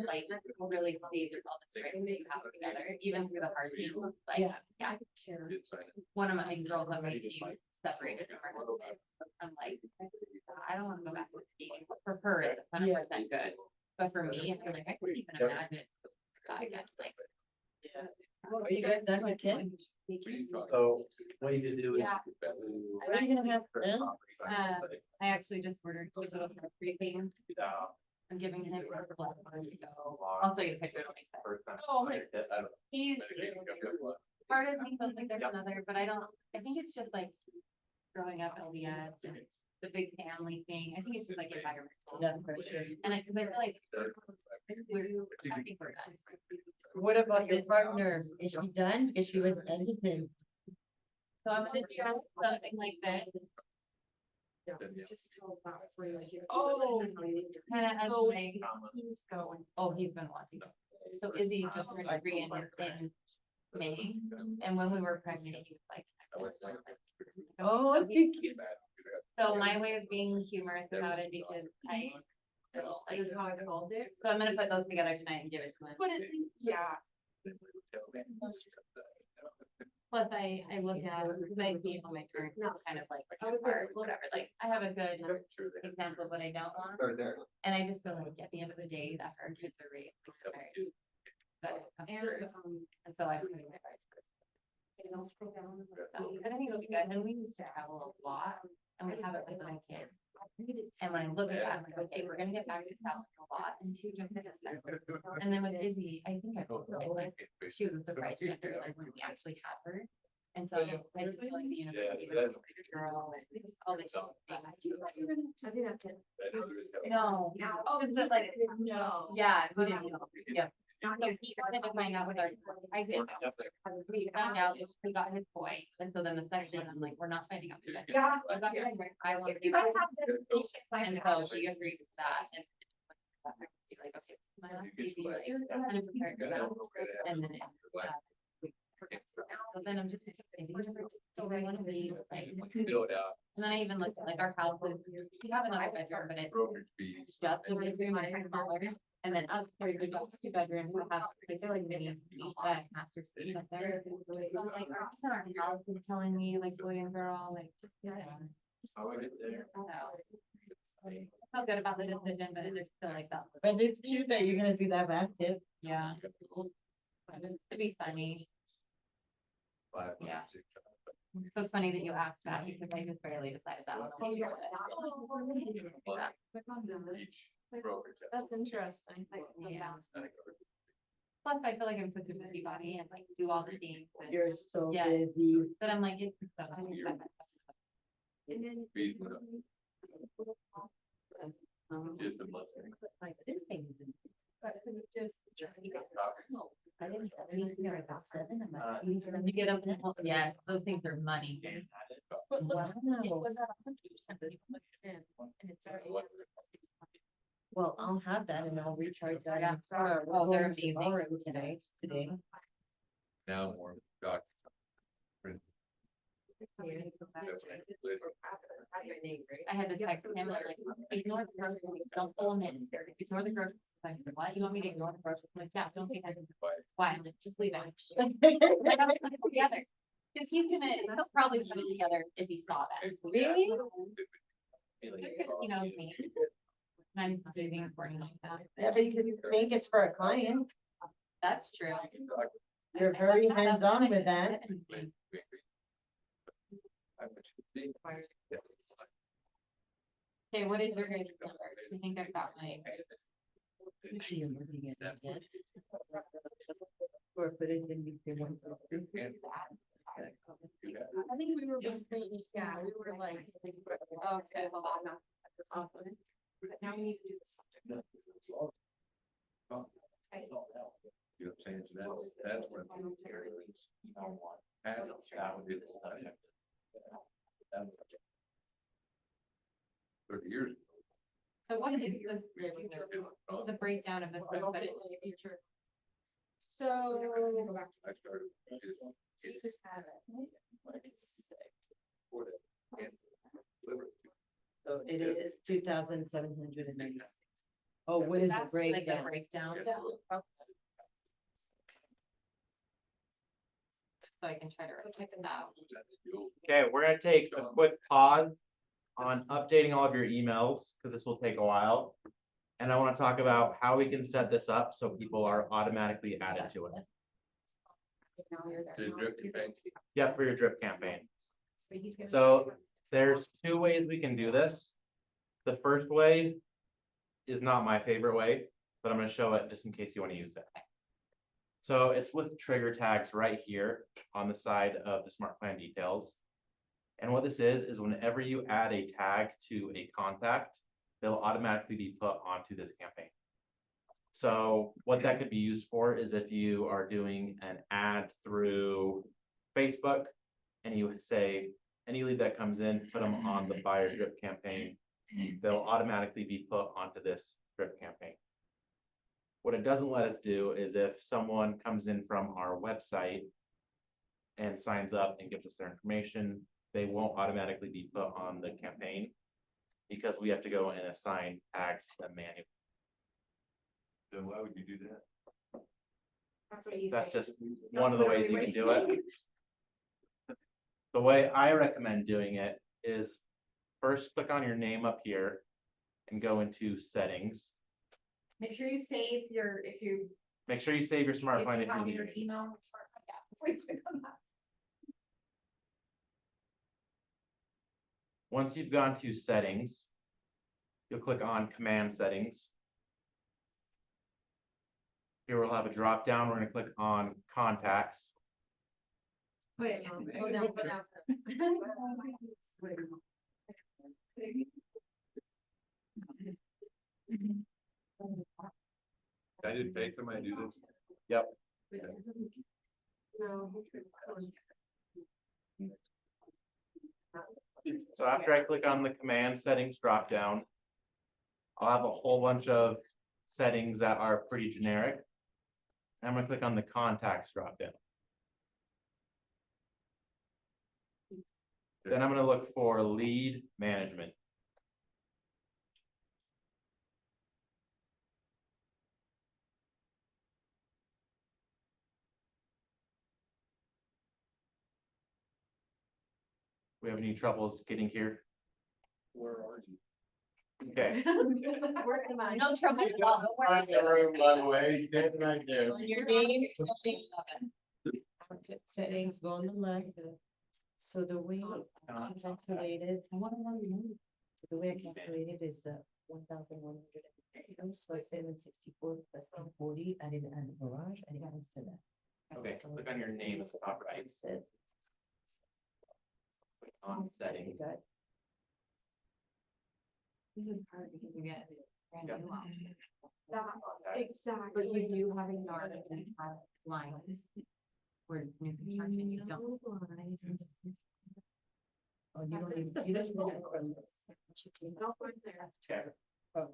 like, really see just all the strength that you have together, even through the hard things, like, Yeah. yeah. One of my girls on my team separated from her husband. I'm like, I don't wanna go back to dating. For her, it's 100% good, but for me, I'm like, I couldn't even imagine. God, again, like, Yeah. Are you guys done with kids? So what you could do is. Yeah. Are you gonna have, I actually just ordered 2 little free things. I'm giving him a black one to go. I'll show you the picture, it'll make sense. Oh, like, he's, part of me feels like there's another, but I think it's just like growing up LDS and the big family thing. I think it's just like environmental. Yeah, for sure. And I feel like we're happy for that. What about your partner? Is she done? Is she with anything? So I'm gonna do something like that. Oh. Kind of as like, He's going. oh, he's been watching. So Izzy just turned 3 in May, and when we were pregnant, he was like. Oh, So he- So my way of being humorous about it, because I feel like, How I called it. so I'm gonna put those together tonight and give it to him. But it, yeah. Plus I look at, because I see on my current, kind of like, or whatever, like, I have a good example of what I don't want. And I just feel like at the end of the day, that our kids are raised. like they're married. That it comes through. And so I put in my rights. And I'll scroll down. And I think it'll be good. And we used to travel a lot, and we have it with little kids. And when I look at that, I'm like, okay, we're gonna get back to traveling a lot and 2 jump in a second. And then with Izzy, I think I told you, like, she was a surprise gender, like when we actually had her. And so I just feel like the university was a bigger girl and all this. stuff. I think that's it. No, oh, it's just like, No. yeah, we didn't know, yeah. So he wanted to find out with our, I did. We found out we got his boy, and so then the second one, I'm like, we're not finding out. the gender. Yeah. I got him, I want. You guys have this. And so he agreed with that and. Be like, okay, my last baby, like, I'm kind of prepared for that. And then it, we So then I'm just. So I wanna leave, like, Fill it out, and then I even looked at like our houses, we have another bedroom, but it's brokerage fees. just a bedroom and it's smaller. And then upstairs, we've got 2 bedrooms, we'll have basically mini, master suites up there. So I'm like, our house is telling me like boy and girl, like, just get it. How would it there? So, I feel good about the decision, but it's still like that. But it's cute that you're gonna do that back too. Yeah. It'd be funny. Five, Yeah. six, So it's funny that you asked that because I just barely decided that. one. each brokerage. That's interesting. Yeah. Plus, I feel like I'm such a busybody and like do all the things. and- You're so Yeah. busy. But I'm like, it's so. I think that- Fees went up. Just a month. Like, this thing is. I didn't, I mean, you're about 7, I'm like, You get up, yes, those things are money. But look, it Wow. was at 100%, and it's already. Well, I'll have that and I'll recharge that. Yeah. in the car. We're Oh, they're going to amazing. borrow today. Now more doc. I had to text him, like, ignore the groceries, don't pull them in, ignore the groceries. Like, what, you want me to ignore the groceries? I'm like, yeah, don't think I can. Why, I'm like, just leave it. I gotta put it together. Cause he'll probably put it together if he saw that. Really? Because he knows me. And I'm doing recording like that. Yeah, but you could think it's for a client. That's true. You're very hands-on with that. Okay, what is your guys' number? I think I've got my. You're looking at that yet? Square footage and you say 1.3. I think we were, yeah, we were like. Okay, hold on. But now we need to do the subject. You know what I'm saying? So that's when. That would be the study. 30 years. So what is the breakdown of the square footage? So. I started. You just have it. It's So it is 2,796. Oh, what is the That's like a breakdown? breakdown. So I can try to check it out. Okay, we're gonna take a quick pause on updating all of your emails, because this will take a while. And I wanna talk about how we can set this up so people are automatically added to it. The drip campaign. Yep, for your drip campaign. So there's 2 ways we can do this. The first way is not my favorite way, but I'm gonna show it just in case you wanna use it. So it's with trigger tags right here on the side of the smart plan details. And what this is whenever you add a tag to a contact, they'll automatically be put onto this campaign. So what that could be used for is if you are doing an ad through Facebook and you say, any lead that comes in, put them on the buyer drip campaign, they'll automatically be put onto this drip campaign. What it doesn't let us do is if someone comes in from our website and signs up and gives us their information, they won't automatically be put on the campaign because we have to go and assign tags to them manually. Then why would you do that? That's what you That's say. just one of the ways you can do it. The way I recommend doing it is first click on your name up here and go into settings. Make sure you save your, if you. Make sure you save your smart plan if have you your need it. email. Yeah, before you click on that. Once you've gone to settings, you'll click on command settings. Here we'll have a drop down. We're gonna click on contacts. Wait, Go down, go down. I didn't pay somebody to do this. Yep. So after I click on the command settings drop down, I'll have a whole bunch of settings that are pretty generic. I'm gonna click on the contacts drop down. Then I'm gonna look for lead management. We have any troubles getting here? Where are you? Okay, Working on it. No trouble at all. Don't worry. I'm in the room, by the way, sitting right there. On your name, settings, go on the left. So the way I calculated. The way I calculated is 1,100. So it's 764 plus 140, I didn't add the garage, I didn't add to that. okay, so click on your name at the top right, Set. click on settings. Got This is hard because you get brand Yeah. new options. Exactly. But you do have a yard and you have lines. For new construction, you don't. Oh, you don't even, you just want to. No point there. What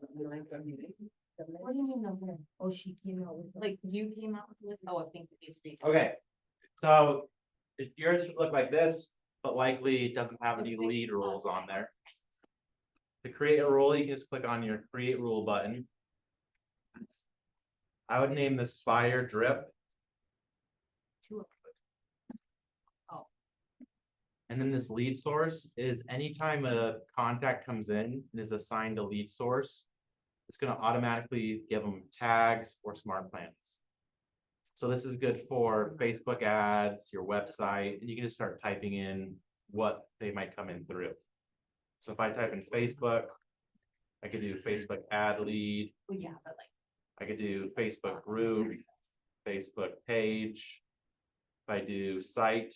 do you mean no? Oh, she came out with. Like you came out with, oh, I think the H3. Okay, so yours should look like this, but likely it doesn't have So any fix lead that. rules on there. To create a rule, you can just click on your create rule button. I would name this fire drip. Two of Oh. And then this lead source is anytime a contact comes in and is assigned a lead source, it's gonna automatically give them tags or smart plans. So this is good for Facebook ads, your website, and you can just start typing in what they might come in through. So if I type in Facebook, I could do Facebook ad lead, Well, yeah, but like. I could do Facebook group, Facebook page. If I do site,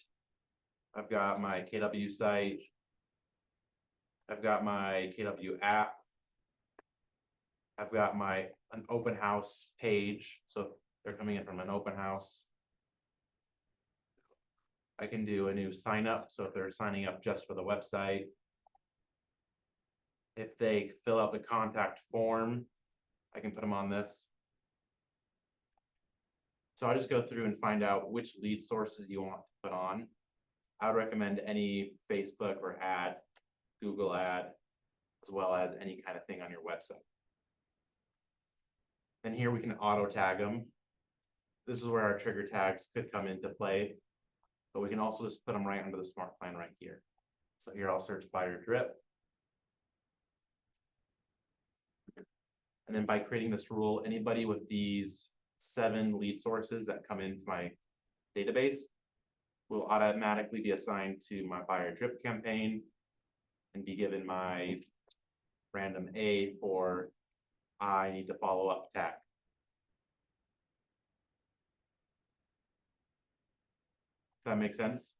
I've got my KW site. I've got my KW app. I've got an open house page, so if they're coming in from an open house. I can do a new sign up, so if they're signing up just for the website. If they fill out the contact form, I can put them on this. So I'll just go through and find out which lead sources you want to put on. I would recommend any Facebook or ad, Google ad, as well as any kind of thing on your website. Then here we can auto tag them. This is where our trigger tags could come into play, but we can also just put them right under the smart plan right here. So here I'll search fire drip. And then by creating this rule, anybody with these 7 lead sources that come into my database will automatically be assigned to my fire drip campaign and be given my random A for I need to follow up tag. Does that make sense?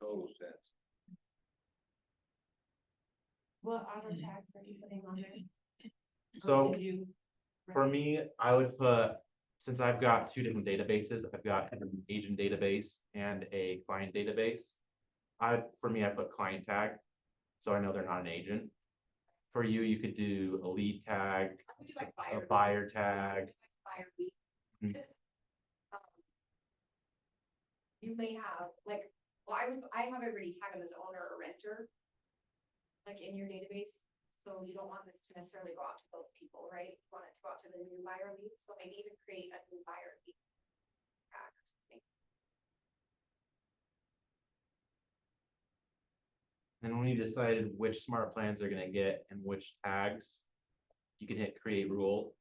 Total sense. What auto tags are you putting on there? So Did you? for me, I would put, since I've got 2 different databases, I've got an agent database and a client database. For me, I put client tag, so I know they're not an agent. For you, you could do a lead tag, I would do like a fire. buyer tag. Fire week. Mhm. Just, You may have, like, well, I have everybody tag them as owner or renter. Like in your database, so you don't want this to necessarily go out to those people, right? You want it to go out to the new buyer leads, so maybe even create a new buyer lead. tag or something. And when you decided which smart plans they're gonna get and which tags, you can hit create rule.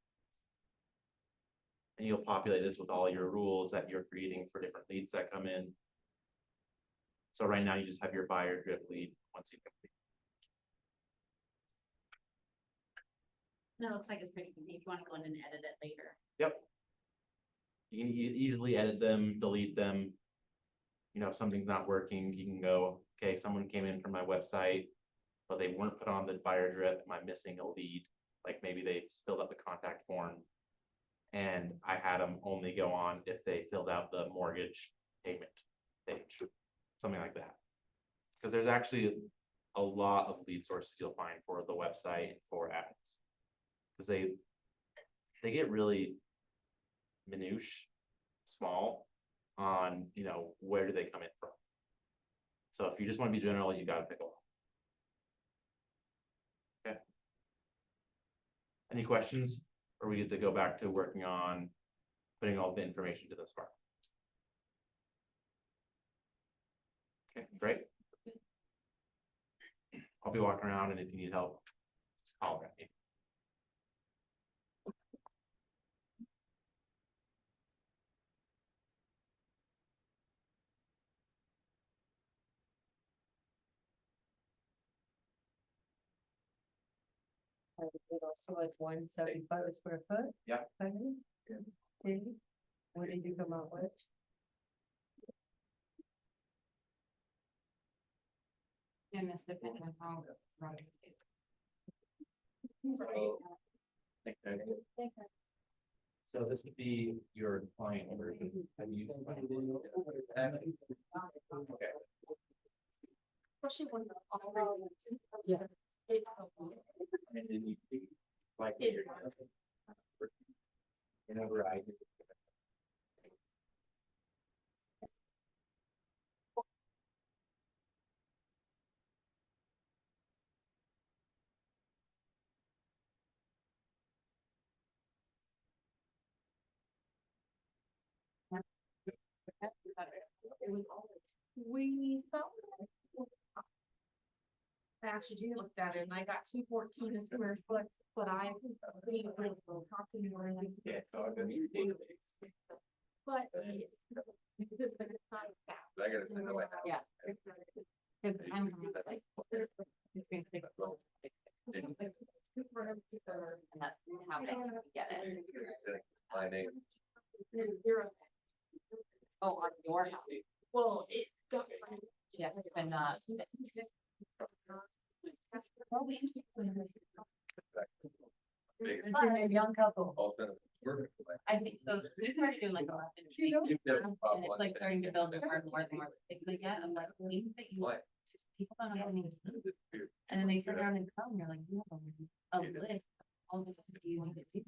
And you'll populate this with all your rules that you're creating for different leads that come in. So right now you just have your buyer drip lead once you complete. It looks like it's pretty easy. If you wanna go in and edit it later. Yep. You can easily edit them, delete them. You know, if something's not working, you can go, okay, someone came in from my website, but they weren't put on the buyer drip. Am I missing a lead? Like maybe they filled out the contact form. And I had them only go on if they filled out the mortgage payment page, something like that. Because there's actually a lot of lead sources you'll find for the website and for ads. Because they get really small on, you know, where do they come in from. So if you just wanna be general, you gotta pick one. Okay. Any questions? Or we get to go back to working on putting all the information to the Spark? Okay, great. I'll be walking around, and if you need help, just call me. Also like 175 square foot? Yeah. Okay. What did you come up with? And this depends on how. So this would be your client version. Have you? Okay. Especially when. Yeah. And then you like. Whenever I. We thought. I actually did look at it and I got 214 a square foot, but I. Talking more like. Yeah, so I'm gonna be database. But. It's not that. I gotta send it away. Yeah. Cause I'm like. Between 6 and that's how they get it. My name. Zero. Oh, on your house. Well, it got. Yeah, but not. A young couple. All kind of work. I think so. We started doing like a lot of things, and it's like starting to build more and more things they get. I'm like, things that you, just people don't have any. And then they turn around and come, and you're like, you have a list of all the things you need to do.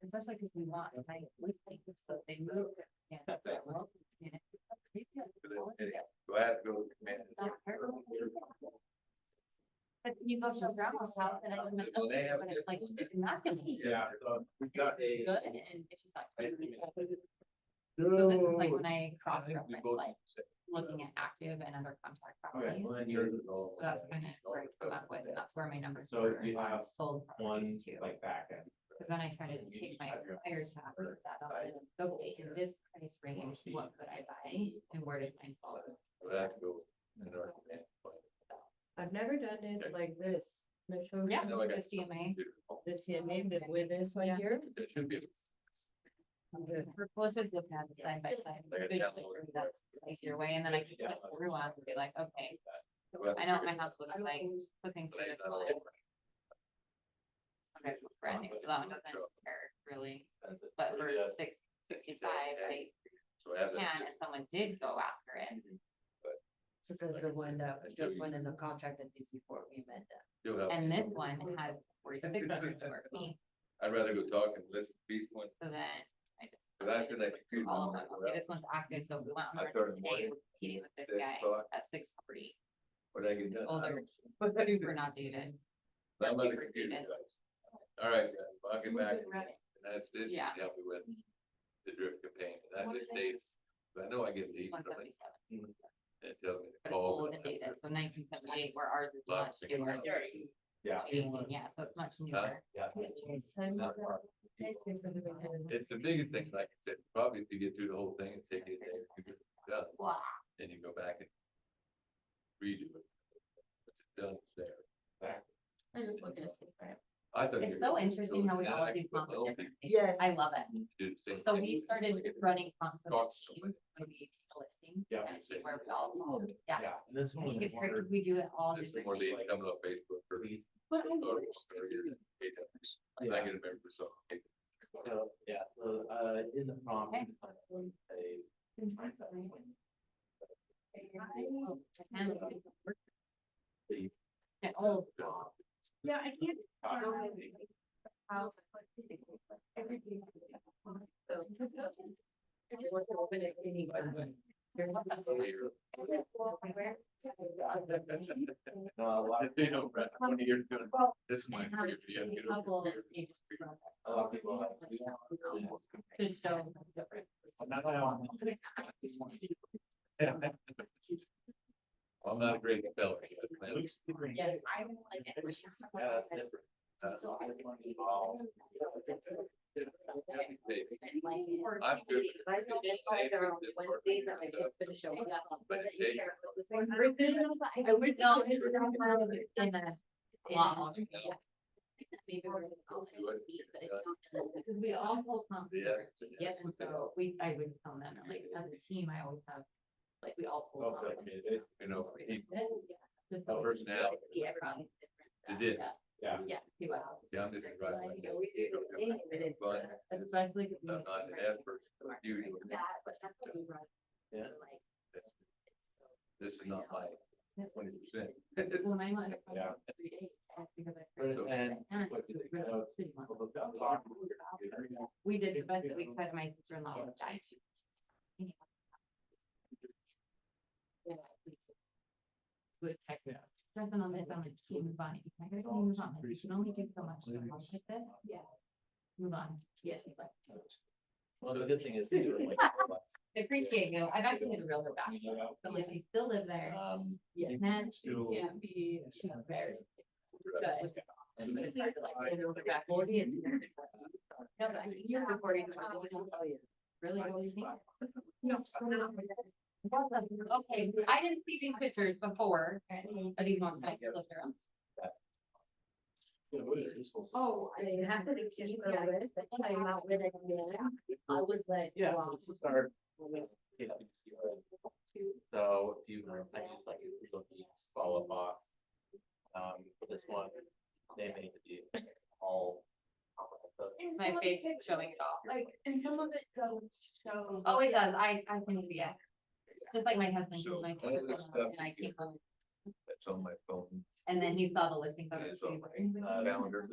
Especially because we want nice listings, so they move. To Do I have to go to command? But you go to your grandma's house and I even, Well, they have but it's like, it's not gonna be. Yeah, so we've got It's a. good and it's just not. So this is like when I cross reference, like looking at active and under contract Okay, properties. well, then you're. So that's kind of where I come up with, and that's where my numbers So were you on have sold One properties too. like back end. Cause then I try to take my buyer's hat, put that on, and go, okay, in this price range, what could I buy and where does mine fall? But I have to go in our command. I've never done it like this. The show- Yeah, know I got the CMA. The CNA, but with this one Yeah. here. There should be. We'll just look at it side by side. Like a Visually, download. for me, that's the easier way, and then I can click through on and be like, okay, I know what my house looks like, looking for this one. Okay, so brand new, so that one doesn't compare really, but for 665, I So as can, if someone did go after it. Because the one that just went in the contract that did before we met that. you'll have. And this one has 4,600 square feet, I'd rather go talk and listen to these ones. so then I just. So that's in that computer. All of them, okay, this one's active, so if we went on I the started market today, morning, we're competing with this 6 guy o'clock. at 640. When I get done. Older, super not dated. I'm not a super computer dated. guy. All right, guys, I'll get back. And that's it. Yeah. Help me with the drip campaign. And that just dates. I know I get these. One from it. seventy-seven. It tells me to But it's call. old and dated, so 1978, where ours is Lots much of newer. things. Yeah. 18, yeah, so it's much newer. Yeah. Not far. It's the biggest thing, like I said, probably if you get through the whole thing and take it there, you get it done, Wow. then you go back and redo it. But it's done, it's there. I just look at it. I thought. It's you so were- interesting how we now all I do can put comps my own differently. Yes. I love it. do the same So thing. we started running comps with Talk the to team, somebody. when we take a listing, Yeah. and see where we all fall. Yeah, Yeah, and this I one was think it's great, more. because we do it all There's some more differently. days coming on Facebook for me. But I Or- wish. or your data. I Yeah. get a member, so. So, yeah, so, in the prompt. Okay. say, the- And old. Yeah, I can't. How. Everything. So. No, a lot of people, Brett, when you're doing this And might have be, yeah, a you know, couple you're- pages from a lot of people have to do that. to show different. I'm not a great speller. Yeah, I don't like it. Yeah, that's different. So I would I'm good. I know they find their own Wednesdays that I just finish up. But it's day. I would know. In a lot. Maybe we're gonna call it a beat, but it's not. Because we all pull from. Yeah. Yep, and so I would tell them, like, as a team, I always have, like, we all pull. Okay, from. you know, he- Just a so we- personality. Yeah, everybody's different. It did. Yeah. Yeah, see what happens. Yeah, I'm just right. I think we do the same, but it's, But especially. if we- I'm not an expert. Usually, That, but that's what we run. Yeah. Like, this is not my 20%. Well, mine went up Yeah. 3 days, because I. And And what it do was you really think shitty one. about- We did the best that we could, my sister-in-law was dying. Yeah. Good heck, yeah. Jumping on this, I'm like, can you move on? I gotta can you move on? Like, you can only do so much. So much like this. Yeah. Move on. Yeah, she's like. Well, the good thing is, too, like, I appreciate you. I've actually had a real back. So like, I still live there. yeah. And Still- can't be, she's very good. And But it's hard to like, go back 40 and. No, but you're recording. Really, what do you think? No. Okay, I didn't see these pictures before. Are these ones I can look around? Oh, I have to see the list, but I'm not with it again. I was like, Yeah, wow. so let's start. So if you, I use like a looking follow-up box. For this one, they made it be all. My face is showing it off. Like, and some of it does show. Oh, it does. I can see it. Just like my husband, So, my all this stuff and I came home, That's on my phone. and then he saw the listing photos. It's on He's my like, calendar.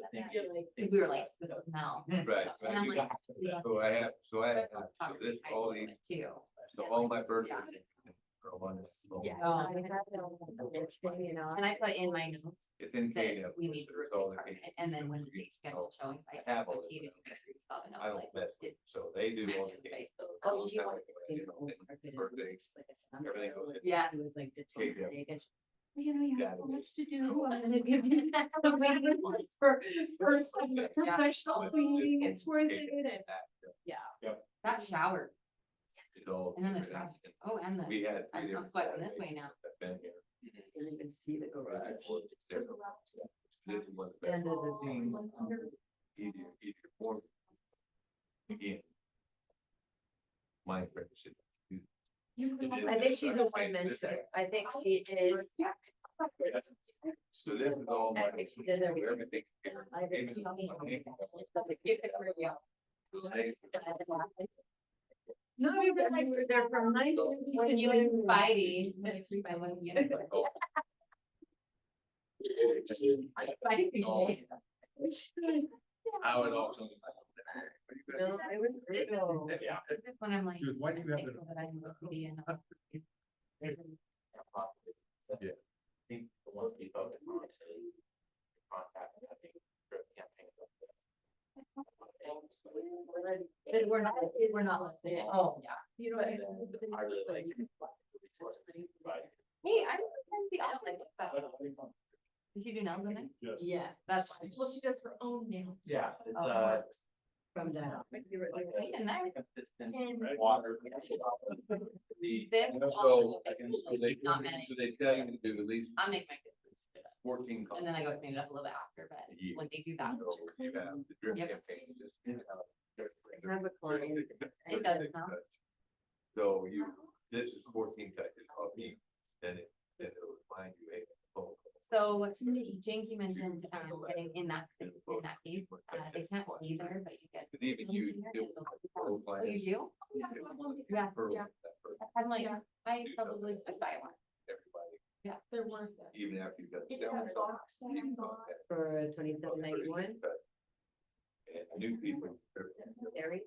we were like, this is Mel. Right. And I'm like. So I have, so this, all these, Too. so all my birthdays. are on this phone. Yeah. I have it on the list, you know. And I put in my notes It's in that KDF. we need to There's all review the permit, KDF. and then when we schedule showings, I I have all just of needed it. to make sure you saw the I notes, don't like. mess, it so they do all the matches KDF. face, so- Oh, she wanted to You see know, the old and carpet. birthday, everything goes in. Yeah. It was like the. KDF. You know, you Got have so it. much to do. I'm gonna give you the waiting list for some professional cleaning. It's worth it. That shower, It's all. and then the different. trash, oh, and the, We had. I'm sweating this way now. I've been here. You can even see the garage. This is what's End better. of the thing. Easier for me. Again. My apprenticeship. I think she's a one man show. I think she is. So this is all my. I think she did everything. Everything. I think she- you could really, No, you've been like, we're there from night. when you and Spidey, had a 3x1 unit. Spidey. I would also. No, it was brutal. Yeah. Just when I'm like. Dude, why do you have thankful that I'm OCD and not- Yeah. I think the ones we focus on is contact, I think, drip campaigns like this. But we're not listening. Oh, yeah. You know, I really like. resource but- Hey, I don't think the office looks that way. Did you do nails in there? yeah, That's fine. Well, she does her own nails. Yeah, it's from that. Wait, in there. consistent And- water. The- This And also, so they, not many. so they tell you to do at least I'll make my kids do that. 14 And then I go clean it up a little bit after, but Yeah. when they do that. So you have the drip Yep. campaign, just, I have a client. It does, huh? So you, this is 14 touches of you, then it'll find you a phone. So Janky mentioned, getting in that case, they can't be there, but you get. But even you do. Oh, you do? Yeah, yeah. I'm like, I probably could buy one. Everybody, They're worth it. even after you've got. the Get that down box you can and go ahead. For 2791. And new people. Eric?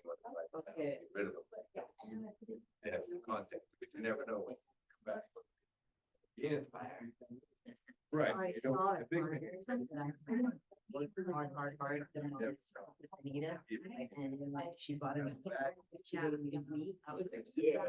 You want to, like, Okay. get rid of them. They have some context, but you never know when they come back. Yeah. Right. I you don't- saw I it. think- Hard, the most with Anita, and like she bought it. She gave me a week, I was like, yeah.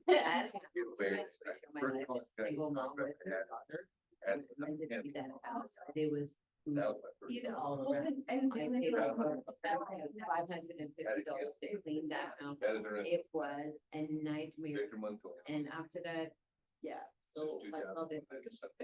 I You wait, switched my first life, contract- single mom with contract I her had, daughter, and- and did and that house, it was. that was my first- All around. I paid over $550 to clean that house, That is the rest. it was a nightmare, Victor Montoya. and after that, yeah, so I saw this. Just something.